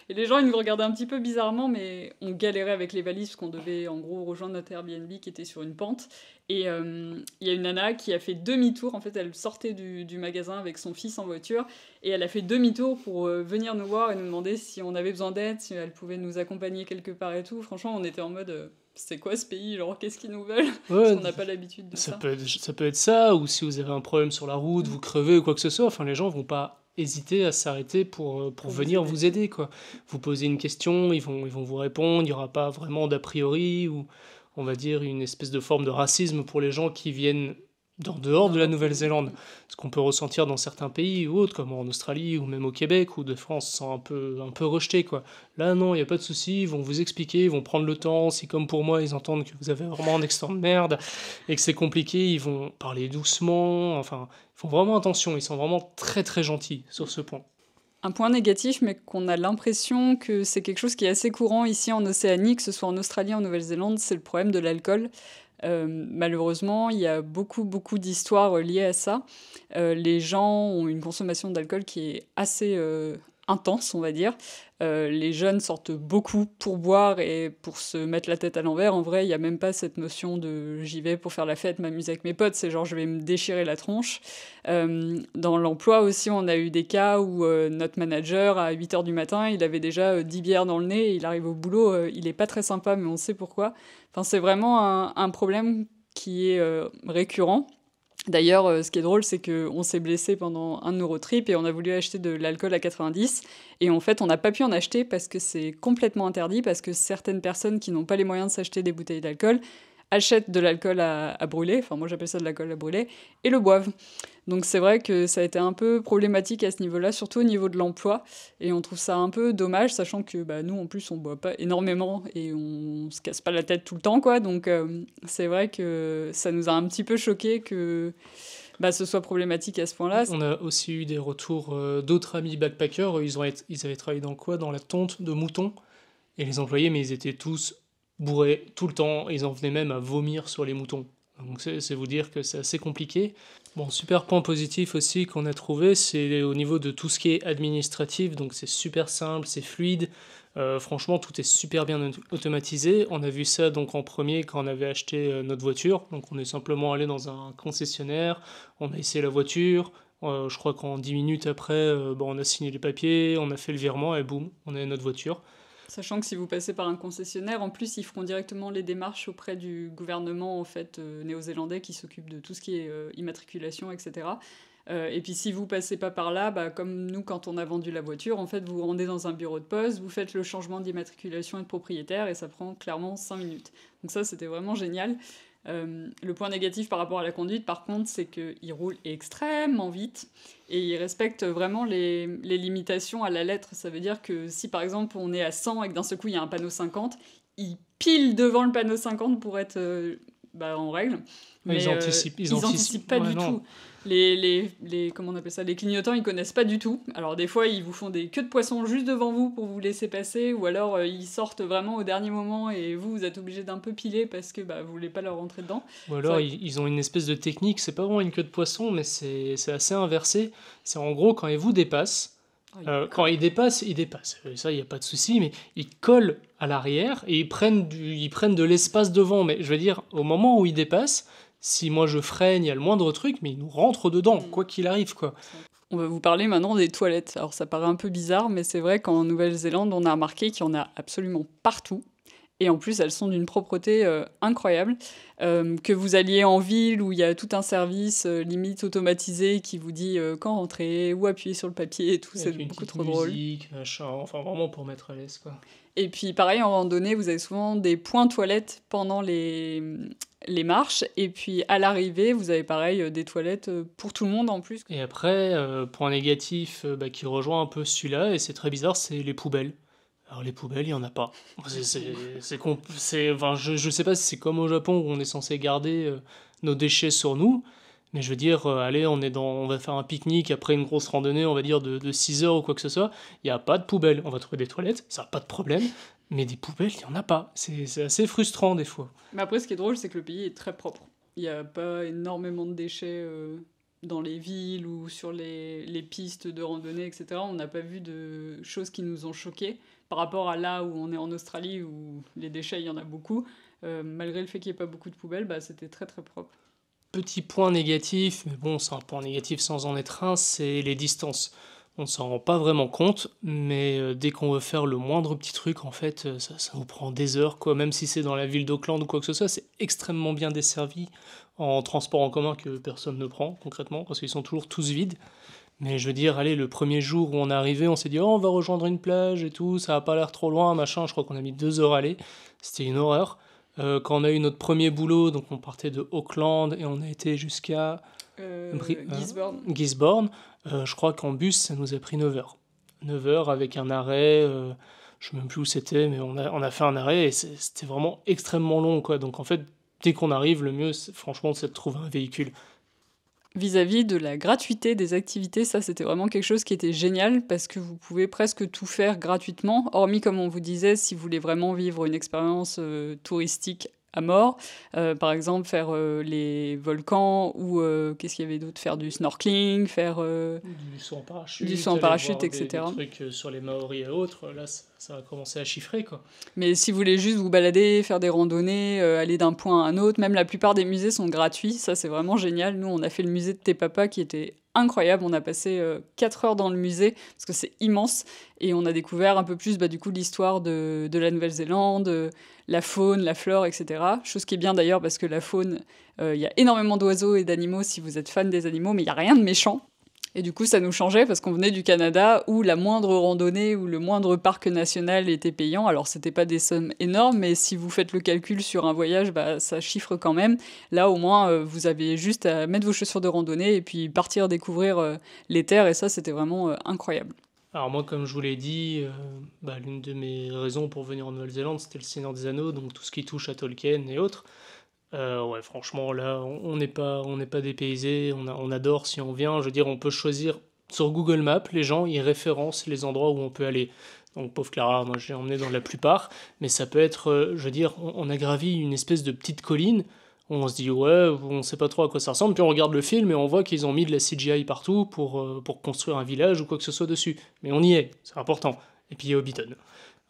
[SPEAKER 1] Et les gens, ils nous regardaient un petit peu bizarrement, mais on galérait avec les valises, parce qu'on devait en gros rejoindre notre Airbnb qui était sur une pente. Et il y a une nana qui a fait demi-tour, en fait elle sortait du magasin avec son fils en voiture, et elle a fait demi-tour pour venir nous voir et nous demander si on avait besoin d'aide, si elle pouvait nous accompagner quelque part et tout. Franchement, on était en mode... c'est quoi ce pays? Genre, qu'est-ce qu'ils nous veulent? Parce
[SPEAKER 2] Ouais,
[SPEAKER 1] qu'on n'a pas l'habitude de ça.
[SPEAKER 2] ça peut être ça, ou si vous avez un problème sur la route, vous crevez ou quoi que ce soit, enfin les gens vont pas hésiter à s'arrêter pour venir vous aider, quoi. Vous posez une question, ils vont vous répondre, il n'y aura pas vraiment d'a priori, ou on va dire une espèce de forme de racisme pour les gens qui viennent d'en dehors de la Nouvelle-Zélande. Ce qu'on peut ressentir dans certains pays ou autres, comme en Australie ou même au Québec, où de France sont un peu rejetés, quoi. Là, non, il n'y a pas de souci, ils vont vous expliquer, ils vont prendre le temps. Si, comme pour moi, ils entendent que vous avez vraiment un accent de merde et que c'est compliqué, ils vont parler doucement. Enfin, ils font vraiment attention, ils sont vraiment très très gentils sur ce point.
[SPEAKER 1] Un point négatif, mais qu'on a l'impression que c'est quelque chose qui est assez courant ici en Océanie, que ce soit en Australie ou en Nouvelle-Zélande, c'est le problème de l'alcool. Malheureusement, il y a beaucoup, beaucoup d'histoires liées à ça. Les gens ont une consommation d'alcool qui est assez intense, on va dire. Les jeunes sortent beaucoup pour boire et pour se mettre la tête à l'envers. En vrai, il n'y a même pas cette notion de j'y vais pour faire la fête, m'amuser avec mes potes. C'est genre je vais me déchirer la tronche. Dans l'emploi aussi, on a eu des cas où notre manager, à 8h du matin, il avait déjà 10 bières dans le nez et il arrive au boulot. Il n'est pas très sympa, mais on sait pourquoi. Enfin, c'est vraiment un problème qui est récurrent. D'ailleurs, ce qui est drôle, c'est qu'on s'est blessé pendant un de nos road trips et on a voulu acheter de l'alcool à 90. Et en fait, on n'a pas pu en acheter parce que c'est complètement interdit, parce que certaines personnes qui n'ont pas les moyens de s'acheter des bouteilles d'alcool achètent de l'alcool à brûler, enfin moi j'appelle ça de l'alcool à brûler, et le boivent. Donc c'est vrai que ça a été un peu problématique à ce niveau-là, surtout au niveau de l'emploi, et on trouve ça un peu dommage, sachant que nous en plus on boit pas énormément et on se casse pas la tête tout le temps, quoi. Donc c'est vrai que ça nous a un petit peu choqué que ce soit problématique à ce point-là.
[SPEAKER 2] On a aussi eu des retours d'autres amis backpackers, ils avaient travaillé dans quoi? Dans la tonte de moutons, et les employés, mais ils étaient tous bourrés tout le temps, ils en venaient même à vomir sur les moutons. Donc c'est vous dire que c'est assez compliqué. Bon, super point positif aussi qu'on a trouvé, c'est au niveau de tout ce qui est administratif, donc c'est super simple, c'est fluide. Franchement, tout est super bien automatisé. On a vu ça donc en premier quand on avait acheté notre voiture. Donc on est simplement allé dans un concessionnaire, on a essayé la voiture. Je crois qu'en 10 minutes après, on a signé les papiers, on a fait le virement et boum, on a notre voiture.
[SPEAKER 1] Sachant que si vous passez par un concessionnaire, en plus, ils feront directement les démarches auprès du gouvernement en fait, néo-zélandais qui s'occupe de tout ce qui est immatriculation, etc. Et puis si vous passez pas par là, comme nous quand on a vendu la voiture, en fait vous vous rendez dans un bureau de poste, vous faites le changement d'immatriculation et de propriétaire et ça prend clairement 5 minutes. Donc ça c'était vraiment génial. Le point négatif par rapport à la conduite, par contre, c'est qu'il roule extrêmement vite et il respecte vraiment les limitations à la lettre. Ça veut dire que si, par exemple, on est à 100 et que d'un seul coup, il y a un panneau 50, il pile devant le panneau 50 pour être en règle. Mais
[SPEAKER 2] Ils anticipent.
[SPEAKER 1] ils anticipent pas du tout. Comment on appelle ça, les clignotants, ils connaissent pas du tout. Alors des fois, ils vous font des queues de poisson juste devant vous pour vous laisser passer, ou alors ils sortent vraiment au dernier moment et vous êtes obligé d'un peu piler parce que vous voulez pas leur rentrer dedans.
[SPEAKER 2] Ou alors ils ont une espèce de technique, c'est pas vraiment une queue de poisson, mais c'est assez inversé. C'est en gros quand ils vous dépassent, quand ils dépassent, ça il y a pas de souci, mais ils collent à l'arrière et ils prennent de l'espace devant. Mais je veux dire, au moment où ils dépassent, si moi je freine, il y a le moindre truc, mais ils nous rentrent dedans, quoi qu'il arrive, quoi.
[SPEAKER 1] On va vous parler maintenant des toilettes. Alors ça paraît un peu bizarre, mais c'est vrai qu'en Nouvelle-Zélande, on a remarqué qu'il y en a absolument partout. Et en plus, elles sont d'une propreté incroyable. Que vous alliez en ville où il y a tout un service limite automatisé qui vous dit quand rentrer, où appuyer sur le papier et tout, c'est beaucoup trop drôle.
[SPEAKER 2] Musique, machin, enfin vraiment pour mettre à l'aise, quoi.
[SPEAKER 1] Et puis pareil, en randonnée, vous avez souvent des points toilettes pendant les marches. Et puis à l'arrivée, vous avez pareil des toilettes pour tout le monde en plus.
[SPEAKER 2] Et après, point négatif qui rejoint un peu celui-là, et c'est très bizarre, c'est les poubelles. Alors les poubelles, il n'y en a pas. Je sais pas si c'est comme au Japon où on est censé garder nos déchets sur nous, mais je veux dire, allez, on va faire un pique-nique après une grosse randonnée, on va dire de 6 heures ou quoi que ce soit, il n'y a pas de poubelle. On va trouver des toilettes, ça n'a pas de problème, mais des poubelles, il n'y en a pas. C'est assez frustrant des fois.
[SPEAKER 1] Mais après, ce qui est drôle, c'est que le pays est très propre. Il n'y a pas énormément de déchets dans les villes ou sur les pistes de randonnée, etc. On n'a pas vu de choses qui nous ont choqués par rapport à là où on est en Australie, où les déchets, il y en a beaucoup. Malgré le fait qu'il n'y ait pas beaucoup de poubelles, c'était très très propre.
[SPEAKER 2] Petit point négatif, mais bon, c'est un point négatif sans en être un, c'est les distances. On ne s'en rend pas vraiment compte, mais dès qu'on veut faire le moindre petit truc, en fait, ça nous prend des heures, quoi. Même si c'est dans la ville d'Auckland ou quoi que ce soit, c'est extrêmement bien desservi en transport en commun que personne ne prend, concrètement, parce qu'ils sont toujours tous vides. Mais je veux dire, allez, le premier jour où on est arrivé, on s'est dit, oh, on va rejoindre une plage et tout, ça a pas l'air trop loin, machin. Je crois qu'on a mis 2 heures à aller. C'était une horreur. Quand on a eu notre premier boulot, donc on partait de Auckland et on a été jusqu'à Gisborne. Je crois qu'en bus, ça nous a pris 9 heures. 9 heures avec un arrêt, je ne sais même plus où c'était, mais on a fait un arrêt et c'était vraiment extrêmement long, quoi. Donc en fait, dès qu'on arrive, le mieux, franchement, c'est de trouver un véhicule.
[SPEAKER 1] Vis-à-vis de la gratuité des activités, ça c'était vraiment quelque chose qui était génial parce que vous pouvez presque tout faire gratuitement, hormis comme on vous disait, si vous voulez vraiment vivre une expérience touristique à mort, par exemple faire les volcans ou qu'est-ce qu'il y avait d'autre, faire du snorkeling, faire
[SPEAKER 2] du saut
[SPEAKER 1] en parachute, etc.
[SPEAKER 2] Des trucs sur les Maoris et autres, là ça va commencer à chiffrer, quoi.
[SPEAKER 1] Mais si vous voulez juste vous balader, faire des randonnées, aller d'un point à un autre, même la plupart des musées sont gratuits, ça c'est vraiment génial. Nous on a fait le musée de Te Papa qui était incroyable, on a passé 4 heures dans le musée parce que c'est immense et on a découvert un peu plus du coup l'histoire de la Nouvelle-Zélande, la faune, la flore, etc. Chose qui est bien d'ailleurs parce que la faune, il y a énormément d'oiseaux et d'animaux si vous êtes fan des animaux, mais il n'y a rien de méchant. Et du coup, ça nous changeait parce qu'on venait du Canada où la moindre randonnée ou le moindre parc national était payant. Alors, c'était pas des sommes énormes, mais si vous faites le calcul sur un voyage, ça chiffre quand même. Là, au moins, vous avez juste à mettre vos chaussures de randonnée et puis partir découvrir les terres. Et ça, c'était vraiment incroyable.
[SPEAKER 2] Alors moi, comme je vous l'ai dit, l'une de mes raisons pour venir en Nouvelle-Zélande, c'était le Seigneur des Anneaux, donc tout ce qui touche à Tolkien et autres. Ouais, franchement, là, on n'est pas dépaysé, on adore si on vient. Je veux dire, on peut choisir sur Google Maps, les gens, ils référencent les endroits où on peut aller. Donc, pauvre Clara, moi, je l'ai emmené dans la plupart, mais ça peut être, je veux dire, on a gravi une espèce de petite colline, où on se dit, ouais, on sait pas trop à quoi ça ressemble, puis on regarde le film et on voit qu'ils ont mis de la CGI partout pour construire un village ou quoi que ce soit dessus. Mais on y est, c'est important. Et puis il y a Hobbiton.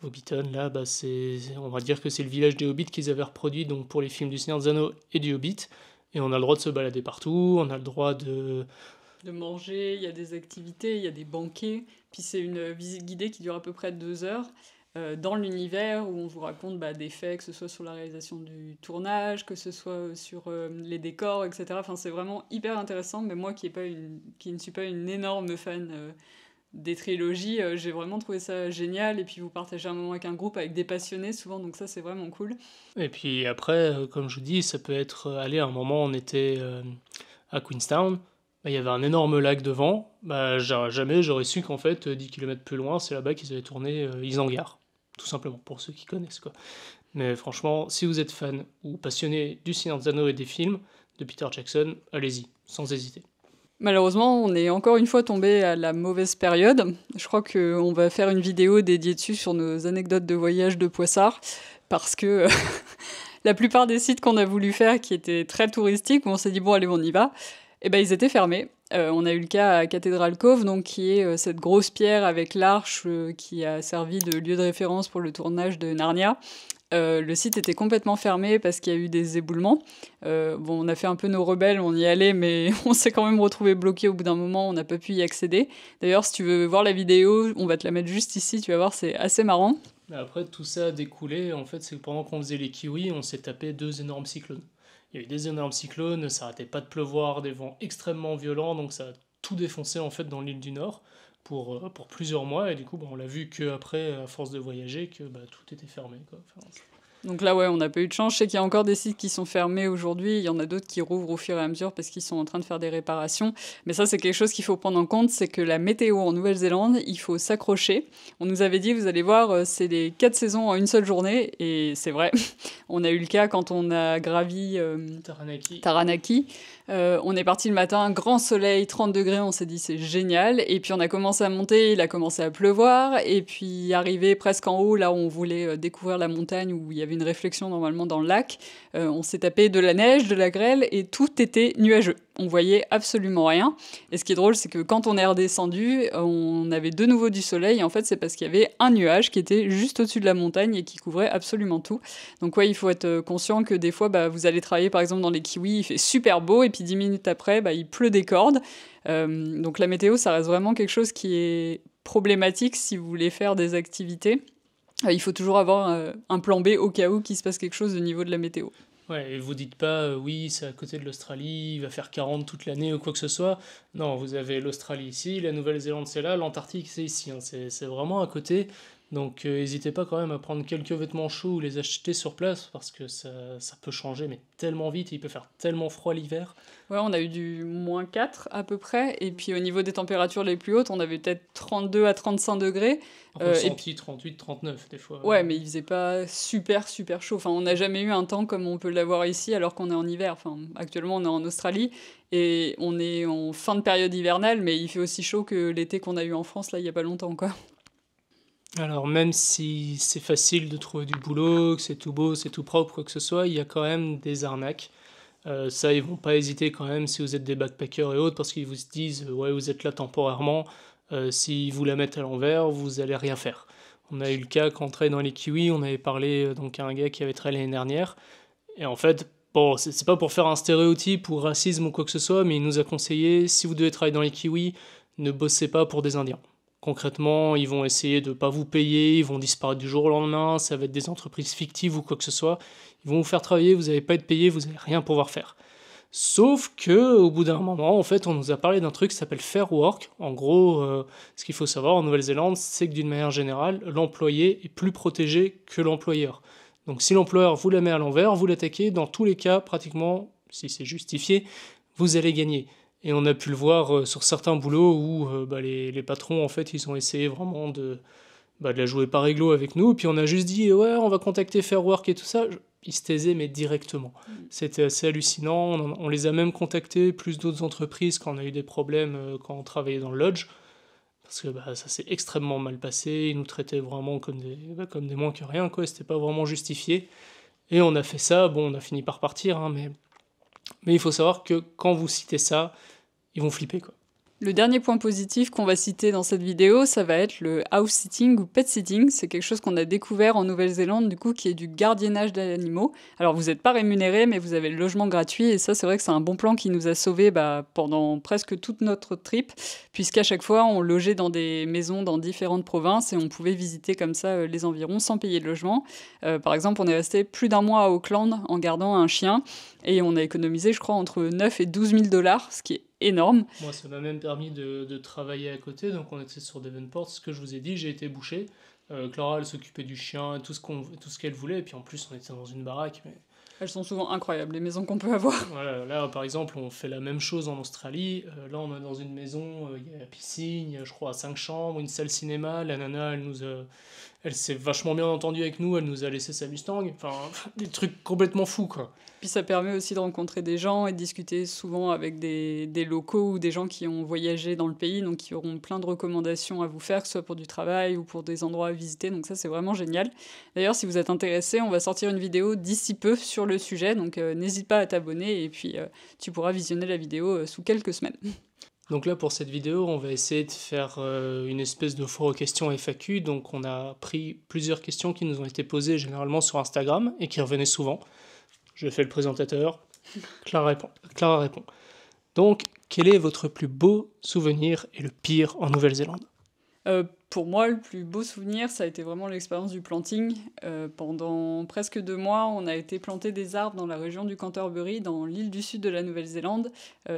[SPEAKER 2] Hobbiton, là, on va dire que c'est le village des Hobbits qu'ils avaient reproduit donc, pour les films du Seigneur des Anneaux et du Hobbit. Et on a le droit de se balader partout, on a le droit de
[SPEAKER 1] manger, il y a des activités, il y a des banquets. Puis c'est une visite guidée qui dure à peu près 2 heures dans l'univers où on vous raconte des faits, que ce soit sur la réalisation du tournage, que ce soit sur les décors, etc. Enfin, c'est vraiment hyper intéressant, mais moi qui ne suis pas une énorme fan des trilogies, j'ai vraiment trouvé ça génial. Et puis vous partagez un moment avec un groupe, avec des passionnés souvent, donc ça c'est vraiment cool.
[SPEAKER 2] Et puis après, comme je vous dis, ça peut être, allez, à un moment on était à Queenstown, bah, il y avait un énorme lac devant, bah, jamais j'aurais su qu'en fait 10 km plus loin, c'est là-bas qu'ils avaient tourné Isengard, tout simplement, pour ceux qui connaissent quoi. Mais franchement, si vous êtes fan ou passionné du Seigneur des Anneaux et des films de Peter Jackson, allez-y, sans hésiter.
[SPEAKER 1] Malheureusement, on est encore une fois tombé à la mauvaise période. Je crois qu'on va faire une vidéo dédiée dessus sur nos anecdotes de voyage de Poissard, parce que la plupart des sites qu'on a voulu faire, qui étaient très touristiques, où on s'est dit bon allez on y va, eh ben ils étaient fermés. On a eu le cas à Cathedral Cove, donc qui est cette grosse pierre avec l'arche qui a servi de lieu de référence pour le tournage de Narnia. Le site était complètement fermé parce qu'il y a eu des éboulements. On a fait un peu nos rebelles, on y allait, mais on s'est quand même retrouvé bloqué au bout d'un moment, on n'a pas pu y accéder. D'ailleurs, si tu veux voir la vidéo, on va te la mettre juste ici, tu vas voir, c'est assez marrant.
[SPEAKER 2] Mais après, tout ça a découlé, en fait, c'est que pendant qu'on faisait les kiwis, on s'est tapé 2 énormes cyclones. Il y a eu des énormes cyclones, ça arrêtait pas de pleuvoir, des vents extrêmement violents, donc ça a tout défoncé en fait dans l'île du Nord pour plusieurs mois, et du coup on l'a vu qu'après, à force de voyager, que tout était fermé, quoi. Enfin,
[SPEAKER 1] Donc là, ouais, on n'a pas eu de chance. Je sais qu'il y a encore des sites qui sont fermés aujourd'hui. Il y en a d'autres qui rouvrent au fur et à mesure parce qu'ils sont en train de faire des réparations. Mais ça, c'est quelque chose qu'il faut prendre en compte, c'est que la météo en Nouvelle-Zélande, il faut s'accrocher. On nous avait dit, vous allez voir, c'est les 4 saisons en une seule journée. Et c'est vrai. On a eu le cas quand on a gravi Taranaki. On est parti le matin, grand soleil, 30 degrés, on s'est dit c'est génial. Et puis on a commencé à monter, il a commencé à pleuvoir. Et puis arrivé presque en haut, là où on voulait découvrir la montagne, où il y avait une réflexion normalement dans le lac, on s'est tapé de la neige, de la grêle, et tout était nuageux. On voyait absolument rien. Et ce qui est drôle, c'est que quand on est redescendu, on avait de nouveau du soleil. Et en fait, c'est parce qu'il y avait un nuage qui était juste au-dessus de la montagne et qui couvrait absolument tout. Donc ouais, il faut être conscient que des fois, vous allez travailler par exemple dans les kiwis, il fait super beau, et puis 10 minutes après, il pleut des cordes. Donc la météo, ça reste vraiment quelque chose qui est problématique si vous voulez faire des activités. Il faut toujours avoir un plan B au cas où qu'il se passe quelque chose au niveau de la météo.
[SPEAKER 2] Ouais, et vous dites pas, oui, c'est à côté de l'Australie, il va faire 40 toute l'année ou quoi que ce soit. Non, vous avez l'Australie ici, la Nouvelle-Zélande c'est là, l'Antarctique c'est ici, hein. C'est vraiment à côté. Donc n'hésitez pas quand même à prendre quelques vêtements chauds ou les acheter sur place parce que ça peut changer mais tellement vite, il peut faire tellement froid l'hiver.
[SPEAKER 1] Ouais, on a eu du -4 à peu près, et puis au niveau des températures les plus hautes, on avait peut-être 32 à 35 degrés.
[SPEAKER 2] Ressenti 38, 39 des fois.
[SPEAKER 1] Ouais, mais il faisait pas super chaud. Enfin, on n'a jamais eu un temps comme on peut l'avoir ici alors qu'on est en hiver. Enfin, actuellement, on est en Australie et on est en fin de période hivernale, mais il fait aussi chaud que l'été qu'on a eu en France, là, il y a pas longtemps, quoi.
[SPEAKER 2] Alors même si c'est facile de trouver du boulot, que c'est tout beau, c'est tout propre, quoi que ce soit, il y a quand même des arnaques. Ça, ils vont pas hésiter quand même si vous êtes des backpackers et autres, parce qu'ils vous disent ouais, vous êtes là temporairement, s'ils vous la mettent à l'envers, vous allez rien faire. On a eu le cas quand on travaillait dans les kiwis, on avait parlé donc à un gars qui avait travaillé l'année dernière, et en fait, bon, c'est pas pour faire un stéréotype ou racisme ou quoi que ce soit, mais il nous a conseillé, si vous devez travailler dans les kiwis, ne bossez pas pour des Indiens. Concrètement, ils vont essayer de ne pas vous payer, ils vont disparaître du jour au lendemain, ça va être des entreprises fictives ou quoi que ce soit. Ils vont vous faire travailler, vous n'allez pas être payé, vous n'allez rien pouvoir faire. Sauf que au bout d'un moment, en fait, on nous a parlé d'un truc qui s'appelle Fair Work. En gros, ce qu'il faut savoir en Nouvelle-Zélande, c'est que d'une manière générale, l'employé est plus protégé que l'employeur. Donc si l'employeur vous la met à l'envers, vous l'attaquez, dans tous les cas, pratiquement, si c'est justifié, vous allez gagner. Et on a pu le voir sur certains boulots où les patrons, en fait, ils ont essayé vraiment de la jouer par réglo avec nous. Puis on a juste dit, ouais, on va contacter Fair Work et tout ça. Ils se taisaient, mais directement. C'était assez hallucinant. On les a même contactés, plus d'autres entreprises, quand on a eu des problèmes quand on travaillait dans le lodge. Parce que ça s'est extrêmement mal passé. Ils nous traitaient vraiment comme des moins que rien, quoi. C'était pas vraiment justifié. Et on a fait ça. Bon, on a fini par partir, hein, mais il faut savoir que quand vous citez ça, ils vont flipper, quoi.
[SPEAKER 1] Le dernier point positif qu'on va citer dans cette vidéo, ça va être le house sitting ou pet sitting. C'est quelque chose qu'on a découvert en Nouvelle-Zélande, du coup, qui est du gardiennage d'animaux. Alors, vous n'êtes pas rémunéré, mais vous avez le logement gratuit. Et ça, c'est vrai que c'est un bon plan qui nous a sauvés pendant presque toute notre trip, puisqu'à chaque fois, on logeait dans des maisons dans différentes provinces et on pouvait visiter comme ça les environs sans payer de logement. Par exemple, on est resté plus d'un mois à Auckland en gardant un chien et on a économisé, je crois, entre 9 et 12 000 $, ce qui est énorme.
[SPEAKER 2] Moi, ça m'a même permis de travailler à côté. Donc, on était sur Davenport. Ce que je vous ai dit, j'ai été boucher. Clara, elle s'occupait du chien, tout ce qu'elle voulait. Et puis, en plus, on était dans une baraque. Mais...
[SPEAKER 1] Elles sont souvent incroyables, les maisons qu'on peut avoir.
[SPEAKER 2] Voilà, là, par exemple, on fait la même chose en Australie. Là, on est dans une maison, il y a la piscine, il y a, je crois, 5 chambres, une salle cinéma. La nana, elle s'est vachement bien entendue avec nous. Elle nous a laissé sa Mustang. Enfin, des trucs complètement fous, quoi.
[SPEAKER 1] Puis ça permet aussi de rencontrer des gens et de discuter souvent avec des locaux ou des gens qui ont voyagé dans le pays, donc qui auront plein de recommandations à vous faire, que ce soit pour du travail ou pour des endroits à visiter. Donc ça, c'est vraiment génial. D'ailleurs, si vous êtes intéressé, on va sortir une vidéo d'ici peu sur le sujet, donc n'hésite pas à t'abonner et puis tu pourras visionner la vidéo sous quelques semaines.
[SPEAKER 2] Donc là, pour cette vidéo, on va essayer de faire une espèce de foire aux questions FAQ. Donc on a pris plusieurs questions qui nous ont été posées généralement sur Instagram et qui revenaient souvent. Je fais le présentateur, Clara répond. Donc, quel est votre plus beau souvenir et le pire en Nouvelle-Zélande ?
[SPEAKER 1] Pour moi, le plus beau souvenir, ça a été vraiment l'expérience du planting. Pendant presque 2 mois, on a été planter des arbres dans la région du Canterbury, dans l'île du sud de la Nouvelle-Zélande.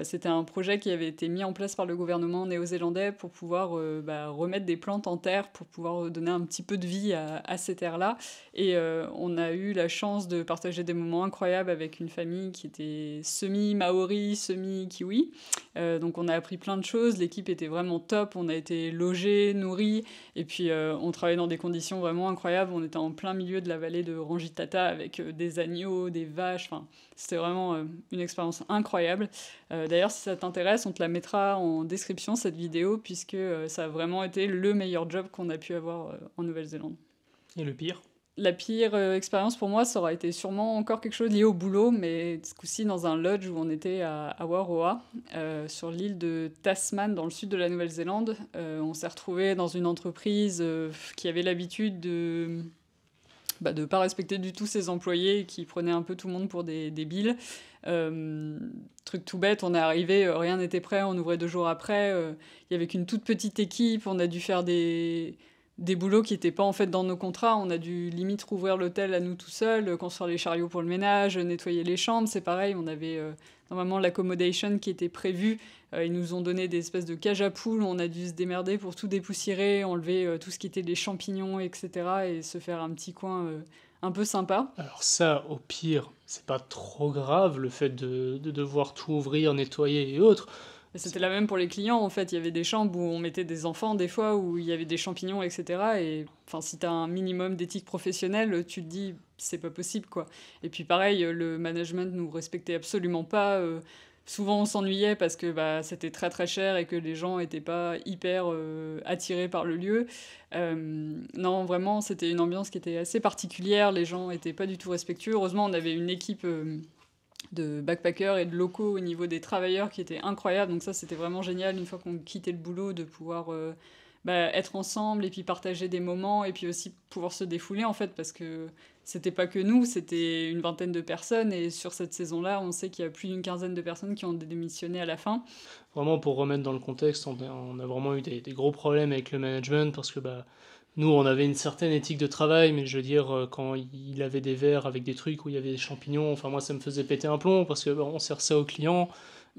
[SPEAKER 1] C'était un projet qui avait été mis en place par le gouvernement néo-zélandais pour pouvoir remettre des plantes en terre, pour pouvoir donner un petit peu de vie à ces terres-là. Et on a eu la chance de partager des moments incroyables avec une famille qui était semi-maori, semi-kiwi. Donc on a appris plein de choses, l'équipe était vraiment top, on a été logés, nourris, et puis on travaillait dans des conditions vraiment incroyables. On était en plein milieu de la vallée de Rangitata avec des agneaux, des vaches, enfin, c'était vraiment une expérience incroyable. D'ailleurs, si ça t'intéresse, on te la mettra en description, cette vidéo, puisque ça a vraiment été le meilleur job qu'on a pu avoir en Nouvelle-Zélande.
[SPEAKER 2] Et le pire ?
[SPEAKER 1] La pire expérience pour moi, ça aura été sûrement encore quelque chose lié au boulot, mais ce coup-ci dans un lodge où on était à Awaroa, sur l'île de Tasman, dans le sud de la Nouvelle-Zélande. On s'est retrouvés dans une entreprise qui avait l'habitude de pas respecter du tout ses employés, qui prenait un peu tout le monde pour des débiles. Truc tout bête, on est arrivé, rien n'était prêt, on ouvrait 2 jours après, il y avait qu'une toute petite équipe, on a dû faire des boulots qui n'étaient pas en fait dans nos contrats. On a dû limite rouvrir l'hôtel à nous tout seuls, construire les chariots pour le ménage, nettoyer les chambres. C'est pareil, on avait normalement l'accommodation qui était prévue. Ils nous ont donné des espèces de cages à poules. On a dû se démerder pour tout dépoussiérer, enlever tout ce qui était des champignons, etc. et se faire un petit coin un peu sympa.
[SPEAKER 2] Alors ça, au pire, c'est pas trop grave, le fait de devoir tout ouvrir, nettoyer et autres.
[SPEAKER 1] C'était la même pour les clients, en fait. Il y avait des chambres où on mettait des enfants, des fois, où il y avait des champignons, etc. Et si tu as un minimum d'éthique professionnelle, tu te dis, c'est pas possible, quoi. Et puis pareil, le management nous respectait absolument pas. Souvent, on s'ennuyait parce que c'était très très cher et que les gens n'étaient pas hyper attirés par le lieu. Non, vraiment, c'était une ambiance qui était assez particulière. Les gens n'étaient pas du tout respectueux. Heureusement, on avait une équipe... de backpackers et de locaux au niveau des travailleurs qui étaient incroyables. Donc ça, c'était vraiment génial, une fois qu'on quittait le boulot, de pouvoir être ensemble et puis partager des moments et puis aussi pouvoir se défouler, en fait, parce que c'était pas que nous, c'était une vingtaine de personnes et sur cette saison-là, on sait qu'il y a plus d'une quinzaine de personnes qui ont démissionné à la fin.
[SPEAKER 2] Vraiment, pour remettre dans le contexte, on a vraiment eu des gros problèmes avec le management parce que nous, on avait une certaine éthique de travail, mais je veux dire, quand il avait des verres avec des trucs où il y avait des champignons, enfin moi ça me faisait péter un plomb parce que on sert ça aux clients.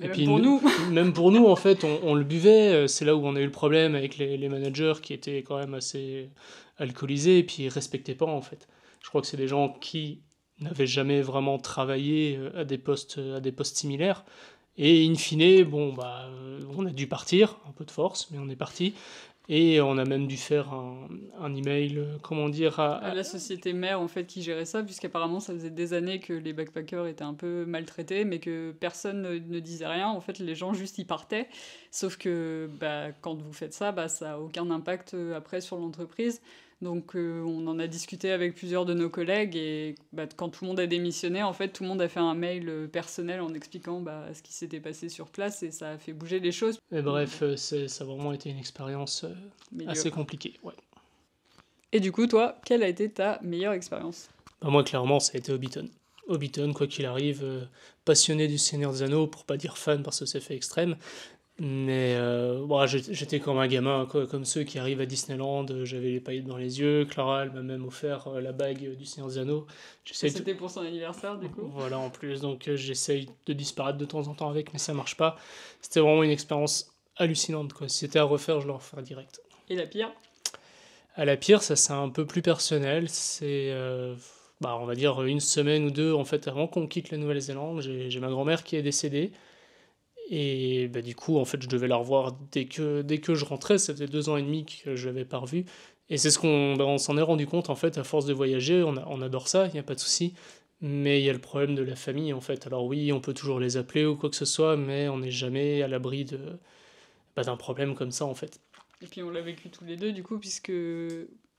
[SPEAKER 1] Et puis pour nous.
[SPEAKER 2] Même pour nous, en fait, on le buvait. C'est là où on a eu le problème avec les managers qui étaient quand même assez alcoolisés et puis ils respectaient pas, en fait. Je crois que c'est des gens qui n'avaient jamais vraiment travaillé à des postes similaires. Et in fine, on a dû partir, un peu de force, mais on est parti. Et on a même dû faire un email,
[SPEAKER 1] à la société mère, en fait, qui gérait ça, puisqu'apparemment, ça faisait des années que les backpackers étaient un peu maltraités, mais que personne ne disait rien. En fait, les gens, juste, y partaient. Sauf que quand vous faites ça, ça n'a aucun impact après sur l'entreprise. Donc, on en a discuté avec plusieurs de nos collègues, et quand tout le monde a démissionné, en fait, tout le monde a fait un mail personnel en expliquant ce qui s'était passé sur place, et ça a fait bouger les choses.
[SPEAKER 2] Et bref, ça a vraiment été une expérience assez compliquée. Ouais.
[SPEAKER 1] Et du coup, toi, quelle a été ta meilleure expérience ?
[SPEAKER 2] Moi, clairement, ça a été Hobbiton. Hobbiton, quoi qu'il arrive, passionné du Seigneur des Anneaux, pour pas dire fan parce que c'est fait extrême. Mais bon, j'étais comme un gamin, quoi, comme ceux qui arrivent à Disneyland, j'avais les paillettes dans les yeux, Clara, elle m'a même offert la bague du Seigneur des Anneaux.
[SPEAKER 1] C'était pour son anniversaire, du coup.
[SPEAKER 2] Voilà, en plus, donc j'essaye de disparaître de temps en temps avec, mais ça marche pas. C'était vraiment une expérience hallucinante, quoi. Si c'était à refaire, je le referais direct.
[SPEAKER 1] Et la pire?
[SPEAKER 2] À la pire, ça c'est un peu plus personnel, c'est on va dire une semaine ou deux en fait avant qu'on quitte la Nouvelle-Zélande, j'ai ma grand-mère qui est décédée et du coup en fait je devais la revoir dès que je rentrais, ça faisait 2 ans et demi que je l'avais pas revue et c'est ce on s'en est rendu compte en fait à force de voyager, on adore ça, il n'y a pas de souci, mais il y a le problème de la famille en fait. Alors oui, on peut toujours les appeler ou quoi que ce soit, mais on n'est jamais à l'abri d'un problème comme ça en fait.
[SPEAKER 1] Et puis on l'a vécu tous les deux, du coup, puisque,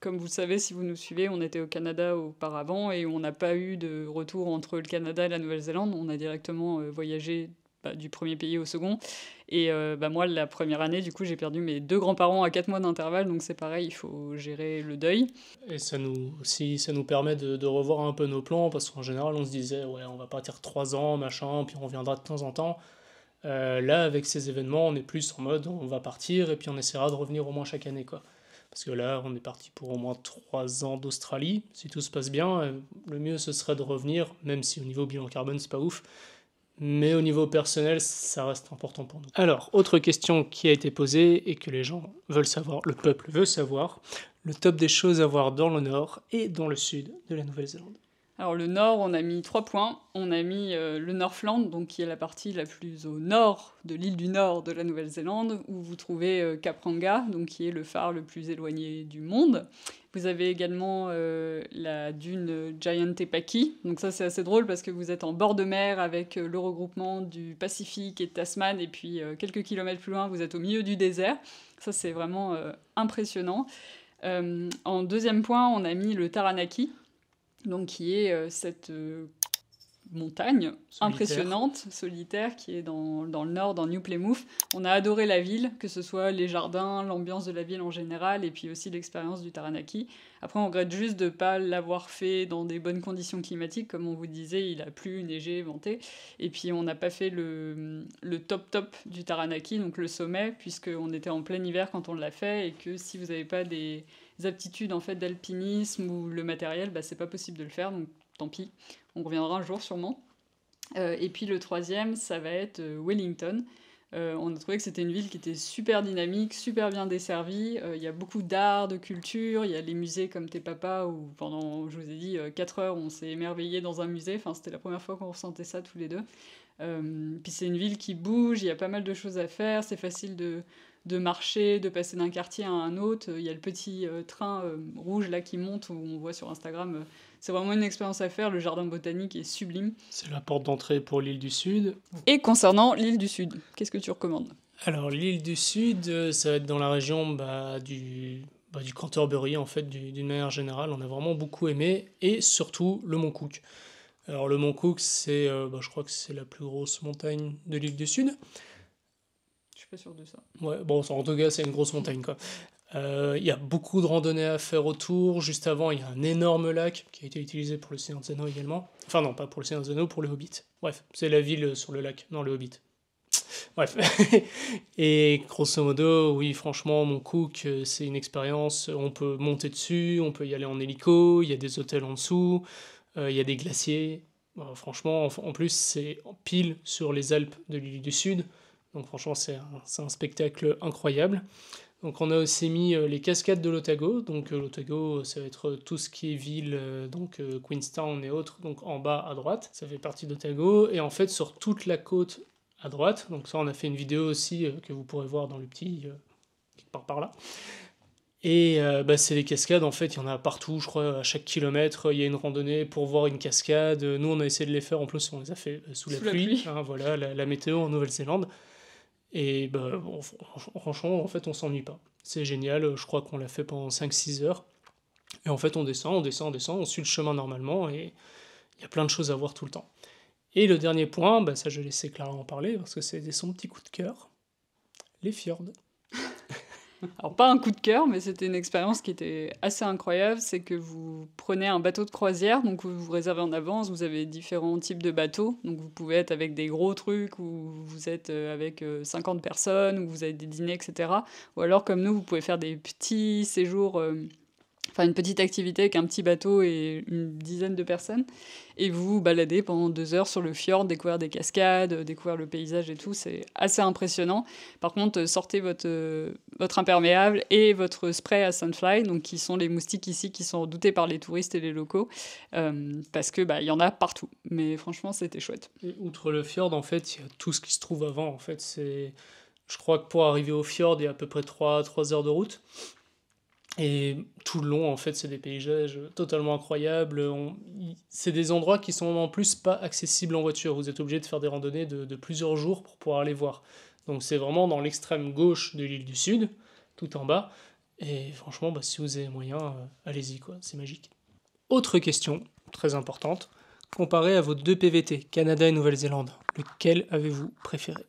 [SPEAKER 1] comme vous le savez, si vous nous suivez, on était au Canada auparavant et on n'a pas eu de retour entre le Canada et la Nouvelle-Zélande. On a directement voyagé du premier pays au second. Et moi, la première année, du coup, j'ai perdu mes 2 grands-parents à 4 mois d'intervalle, donc c'est pareil, il faut gérer le deuil.
[SPEAKER 2] Et ça nous permet de revoir un peu nos plans, parce qu'en général, on se disait, ouais, on va partir 3 ans, machin, puis on reviendra de temps en temps. Là, avec ces événements, on est plus en mode on va partir et puis on essaiera de revenir au moins chaque année, quoi. Parce que là, on est parti pour au moins 3 ans d'Australie. Si tout se passe bien, le mieux ce serait de revenir, même si au niveau bilan carbone, c'est pas ouf. Mais au niveau personnel, ça reste important pour nous. Alors, autre question qui a été posée et que les gens veulent savoir, le peuple veut savoir, le top des choses à voir dans le nord et dans le sud de la Nouvelle-Zélande.
[SPEAKER 1] Alors le nord, on a mis 3 points. On a mis le Northland, donc qui est la partie la plus au nord de l'île du Nord de la Nouvelle-Zélande, où vous trouvez Cap Ranga, donc qui est le phare le plus éloigné du monde. Vous avez également la dune Giant Tepaki. Donc ça c'est assez drôle parce que vous êtes en bord de mer avec le regroupement du Pacifique et de Tasman, et puis quelques kilomètres plus loin, vous êtes au milieu du désert. Ça c'est vraiment impressionnant. En deuxième point, on a mis le Taranaki, donc qui est cette montagne impressionnante, solitaire, qui est dans le nord, dans New Plymouth. On a adoré la ville, que ce soit les jardins, l'ambiance de la ville en général, et puis aussi l'expérience du Taranaki. Après, on regrette juste de ne pas l'avoir fait dans des bonnes conditions climatiques. Comme on vous disait, il a plu, neigé, venté. Et puis, on n'a pas fait le top du Taranaki, donc le sommet, puisqu'on était en plein hiver quand on l'a fait, et que si vous n'avez pas des aptitudes en fait, d'alpinisme ou le matériel, c'est pas possible de le faire, donc tant pis. On reviendra un jour sûrement. Et puis le troisième, ça va être Wellington. On a trouvé que c'était une ville qui était super dynamique, super bien desservie. Il y a beaucoup d'art, de culture. Il y a les musées comme Tes Papas, où pendant, je vous ai dit, 4 heures, on s'est émerveillé dans un musée. Enfin, c'était la première fois qu'on ressentait ça tous les deux. Puis c'est une ville qui bouge, il y a pas mal de choses à faire. C'est facile de marcher, de passer d'un quartier à un autre. Il y a le petit train rouge là qui monte, où on voit sur Instagram. C'est vraiment une expérience à faire. Le jardin botanique est sublime.
[SPEAKER 2] C'est la porte d'entrée pour l'île du Sud.
[SPEAKER 1] Et concernant l'île du Sud, qu'est-ce que tu recommandes ?
[SPEAKER 2] Alors l'île du Sud, ça va être dans la région du Canterbury, en fait, d'une manière générale. On a vraiment beaucoup aimé. Et surtout le Mont Cook. Alors le Mont Cook, c'est, je crois que c'est la plus grosse montagne de l'île du Sud.
[SPEAKER 1] Je suis pas sûre de ça.
[SPEAKER 2] Ouais, bon, en tout cas, c'est une grosse montagne, quoi. Il y a beaucoup de randonnées à faire autour. Juste avant, il y a un énorme lac qui a été utilisé pour le Seigneur des Anneaux également. Enfin non, pas pour le Seigneur des Anneaux, pour le Hobbit. Bref, c'est la ville sur le lac, non le Hobbit. Bref. Et grosso modo, oui, franchement, Mont Cook, c'est une expérience. On peut monter dessus, on peut y aller en hélico, il y a des hôtels en dessous, il y a des glaciers. Franchement, en plus, c'est pile sur les Alpes de l'île du Sud. Donc franchement, c'est un spectacle incroyable. Donc on a aussi mis les cascades de l'Otago. Donc l'Otago, ça va être tout ce qui est ville, Queenstown et autres, donc en bas à droite. Ça fait partie d'Otago. Et en fait, sur toute la côte à droite, donc ça on a fait une vidéo aussi que vous pourrez voir dans le petit, quelque part par là. Et c'est les cascades, en fait, il y en a partout, je crois, à chaque kilomètre, il y a une randonnée pour voir une cascade. Nous, on a essayé de les faire, en plus, on les a fait sous la pluie. Hein, voilà, la météo en Nouvelle-Zélande. Et franchement, en fait, on s'ennuie pas. C'est génial, je crois qu'on l'a fait pendant 5-6 heures. Et en fait, on descend, on suit le chemin normalement, et il y a plein de choses à voir tout le temps. Et le dernier point, ça je vais laisser Clara en parler, parce que c'est son petit coup de cœur, les fjords.
[SPEAKER 1] Alors, pas un coup de cœur, mais c'était une expérience qui était assez incroyable. C'est que vous prenez un bateau de croisière, donc vous vous réservez en avance. Vous avez différents types de bateaux. Donc, vous pouvez être avec des gros trucs, ou vous êtes avec 50 personnes, ou vous avez des dîners, etc. Ou alors, comme nous, vous pouvez faire des petits séjours. Enfin, une petite activité avec un petit bateau et une dizaine de personnes. Et vous vous baladez pendant 2 heures sur le fjord, découvrir des cascades, découvrir le paysage et tout. C'est assez impressionnant. Par contre, sortez votre imperméable et votre spray à Sunfly, donc qui sont les moustiques ici qui sont redoutés par les touristes et les locaux, parce que y en a partout. Mais franchement, c'était chouette.
[SPEAKER 2] Et outre le fjord, en fait, il y a tout ce qui se trouve avant. En fait, je crois que pour arriver au fjord, il y a à peu près 3 heures de route. Et tout le long, en fait, c'est des paysages totalement incroyables. C'est des endroits qui sont en plus pas accessibles en voiture. Vous êtes obligé de faire des randonnées de plusieurs jours pour pouvoir les voir. Donc c'est vraiment dans l'extrême gauche de l'île du Sud, tout en bas. Et franchement, si vous avez moyen, allez-y, quoi. C'est magique. Autre question, très importante. Comparé à vos 2 PVT, Canada et Nouvelle-Zélande, lequel avez-vous préféré?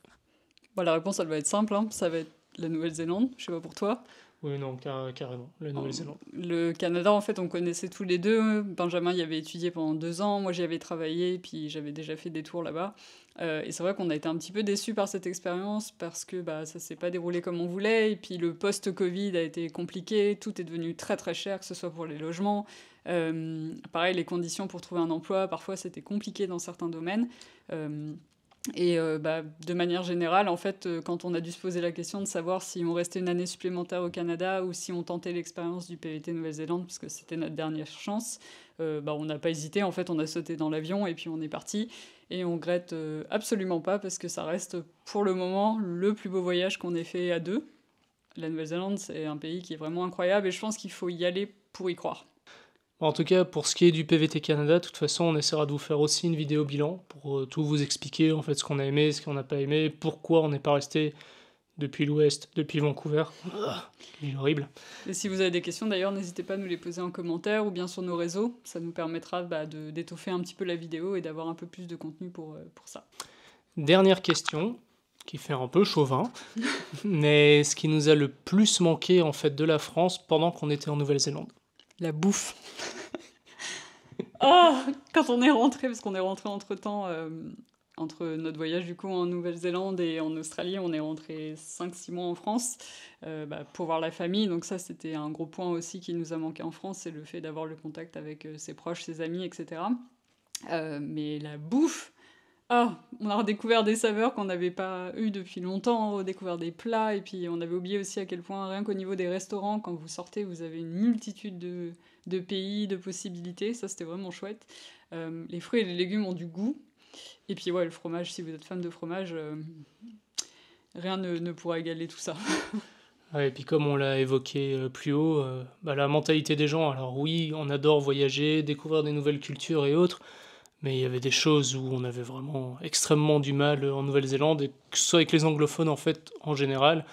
[SPEAKER 1] La réponse, elle va être simple, hein. Ça va être la Nouvelle-Zélande, je sais pas pour toi.
[SPEAKER 2] Oui, non, carrément, la Nouvelle-Zélande.
[SPEAKER 1] Le Canada, en fait, on connaissait tous les deux. Benjamin y avait étudié pendant 2 ans, moi j'y avais travaillé, puis j'avais déjà fait des tours là-bas. Et c'est vrai qu'on a été un petit peu déçus par cette expérience parce que ça s'est pas déroulé comme on voulait. Et puis le post-Covid a été compliqué, tout est devenu très très cher, que ce soit pour les logements. Pareil, les conditions pour trouver un emploi, parfois c'était compliqué dans certains domaines. Et de manière générale, en fait, quand on a dû se poser la question de savoir si on restait une année supplémentaire au Canada ou si on tentait l'expérience du PVT Nouvelle-Zélande, parce que c'était notre dernière chance, on n'a pas hésité. En fait, on a sauté dans l'avion et puis on est parti. Et on regrette absolument pas parce que ça reste pour le moment le plus beau voyage qu'on ait fait à 2. La Nouvelle-Zélande, c'est un pays qui est vraiment incroyable et je pense qu'il faut y aller pour y croire.
[SPEAKER 2] En tout cas, pour ce qui est du PVT Canada, de toute façon, on essaiera de vous faire aussi une vidéo bilan pour tout vous expliquer, en fait, ce qu'on a aimé, ce qu'on n'a pas aimé, pourquoi on n'est pas resté depuis l'Ouest, depuis Vancouver. Il est horrible.
[SPEAKER 1] Et si vous avez des questions, d'ailleurs, n'hésitez pas à nous les poser en commentaire ou bien sur nos réseaux. Ça nous permettra d'étoffer un petit peu la vidéo et d'avoir un peu plus de contenu pour ça.
[SPEAKER 2] Dernière question, qui fait un peu chauvin, mais ce qui nous a le plus manqué, en fait, de la France pendant qu'on était en Nouvelle-Zélande.
[SPEAKER 1] La bouffe. Quand on est rentré, parce qu'on est rentré entre-temps, entre notre voyage du coup en Nouvelle-Zélande et en Australie, on est rentré 5-6 mois en France pour voir la famille. Donc ça, c'était un gros point aussi qui nous a manqué en France, c'est le fait d'avoir le contact avec ses proches, ses amis, etc. Mais la bouffe, on a redécouvert des saveurs qu'on n'avait pas eues depuis longtemps, on a redécouvert des plats, et puis on avait oublié aussi à quel point, rien qu'au niveau des restaurants, quand vous sortez, vous avez une multitude de pays, de possibilités. Ça, c'était vraiment chouette. Les fruits et les légumes ont du goût. Et puis, le fromage, si vous êtes fan de fromage, rien ne pourra égaler tout ça.
[SPEAKER 2] Et puis comme on l'a évoqué plus haut, la mentalité des gens. Alors oui, on adore voyager, découvrir des nouvelles cultures et autres, mais il y avait des choses où on avait vraiment extrêmement du mal en Nouvelle-Zélande, et que ce soit avec les anglophones en fait, en général.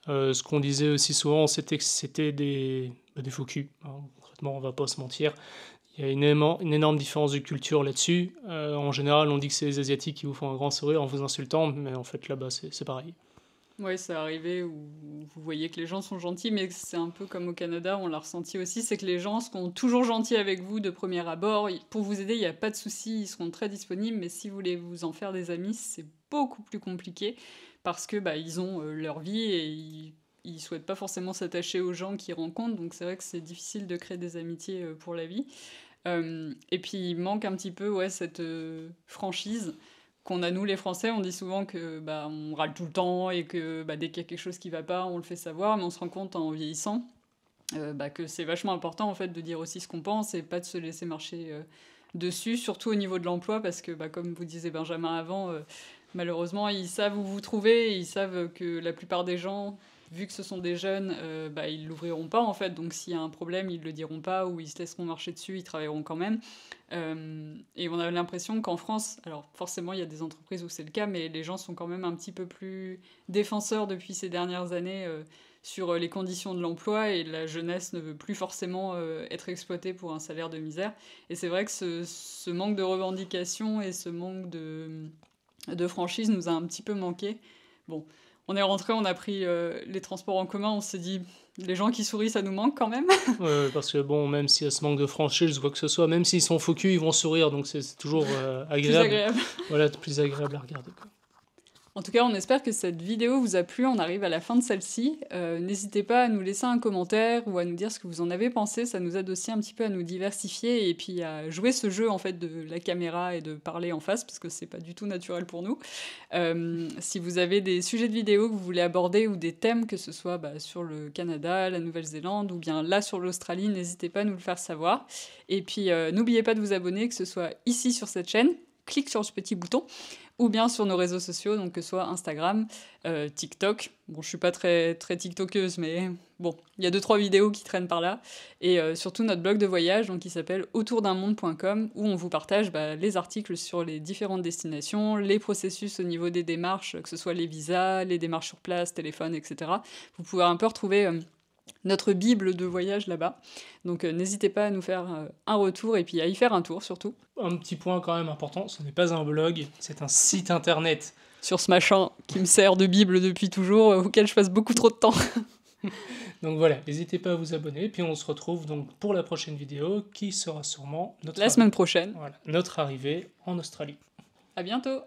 [SPEAKER 2] Ce qu'on disait aussi souvent, c'était que c'était des faux culs, hein. Concrètement, on va pas se mentir. Il y a une énorme différence de culture là-dessus. En général, on dit que c'est les Asiatiques qui vous font un grand sourire en vous insultant, mais en fait, là-bas, c'est pareil.
[SPEAKER 1] Oui, c'est arrivé où vous voyez que les gens sont gentils, mais c'est un peu comme au Canada, on l'a ressenti aussi, c'est que les gens seront toujours gentils avec vous de premier abord. Pour vous aider, il n'y a pas de souci, ils seront très disponibles, mais si vous voulez vous en faire des amis, c'est beaucoup plus compliqué, parce que ils ont leur vie et ils souhaitent pas forcément s'attacher aux gens qu'ils rencontrent, donc c'est vrai que c'est difficile de créer des amitiés pour la vie. Et puis il manque un petit peu cette franchise qu'on a nous les Français. On dit souvent que on râle tout le temps et que dès qu'il y a quelque chose qui va pas, on le fait savoir, mais on se rend compte en vieillissant que c'est vachement important en fait de dire aussi ce qu'on pense et pas de se laisser marcher dessus, surtout au niveau de l'emploi, parce que comme vous disait Benjamin avant, malheureusement ils savent où vous trouvez, ils savent que la plupart des gens, vu que ce sont des jeunes, ils l'ouvriront pas en fait, donc s'il y a un problème ils le diront pas ou ils se laisseront marcher dessus, ils travailleront quand même. Et on a l'impression qu'en France, alors forcément il y a des entreprises où c'est le cas, mais les gens sont quand même un petit peu plus défenseurs depuis ces dernières années sur les conditions de l'emploi, et la jeunesse ne veut plus forcément être exploitée pour un salaire de misère. Et c'est vrai que ce manque de revendication et ce manque de franchise nous a un petit peu manqué. Bon, On est rentré, on a pris les transports en commun, on s'est dit, les gens qui sourient, ça nous manque quand même.
[SPEAKER 2] Ouais, parce que bon, même s'il y a ce manque de franchise, quoi que ce soit, même s'ils sont faux culs, ils vont sourire, donc c'est toujours
[SPEAKER 1] Plus
[SPEAKER 2] agréable.
[SPEAKER 1] agréable.
[SPEAKER 2] Voilà, plus agréable à regarder, quoi.
[SPEAKER 1] En tout cas, on espère que cette vidéo vous a plu. On arrive à la fin de celle-ci. N'hésitez pas à nous laisser un commentaire ou à nous dire ce que vous en avez pensé. Ça nous aide aussi un petit peu à nous diversifier et puis à jouer ce jeu en fait de la caméra et de parler en face parce que c'est pas du tout naturel pour nous. Si vous avez des sujets de vidéo que vous voulez aborder ou des thèmes, que ce soit sur le Canada, la Nouvelle-Zélande ou bien là sur l'Australie, n'hésitez pas à nous le faire savoir. Et puis n'oubliez pas de vous abonner, que ce soit ici sur cette chaîne. Clique sur ce petit bouton, ou bien sur nos réseaux sociaux, donc que ce soit Instagram, TikTok. Bon, je suis pas très tiktokeuse, mais bon, il y a 2-3 vidéos qui traînent par là. Et surtout notre blog de voyage, donc qui s'appelle autourdunmonde.com, où on vous partage les articles sur les différentes destinations, les processus au niveau des démarches, que ce soit les visas, les démarches sur place, téléphone, etc. Vous pouvez un peu retrouver notre bible de voyage là-bas. Donc n'hésitez pas à nous faire un retour et puis à y faire un tour surtout.
[SPEAKER 2] Un petit point quand même important, ce n'est pas un blog, c'est un site internet.
[SPEAKER 1] Sur ce machin qui me sert de bible depuis toujours, auquel je passe beaucoup trop de temps.
[SPEAKER 2] Donc voilà, n'hésitez pas à vous abonner, puis on se retrouve donc pour la prochaine vidéo qui sera sûrement
[SPEAKER 1] La semaine prochaine.
[SPEAKER 2] Voilà, notre arrivée en Australie.
[SPEAKER 1] À bientôt.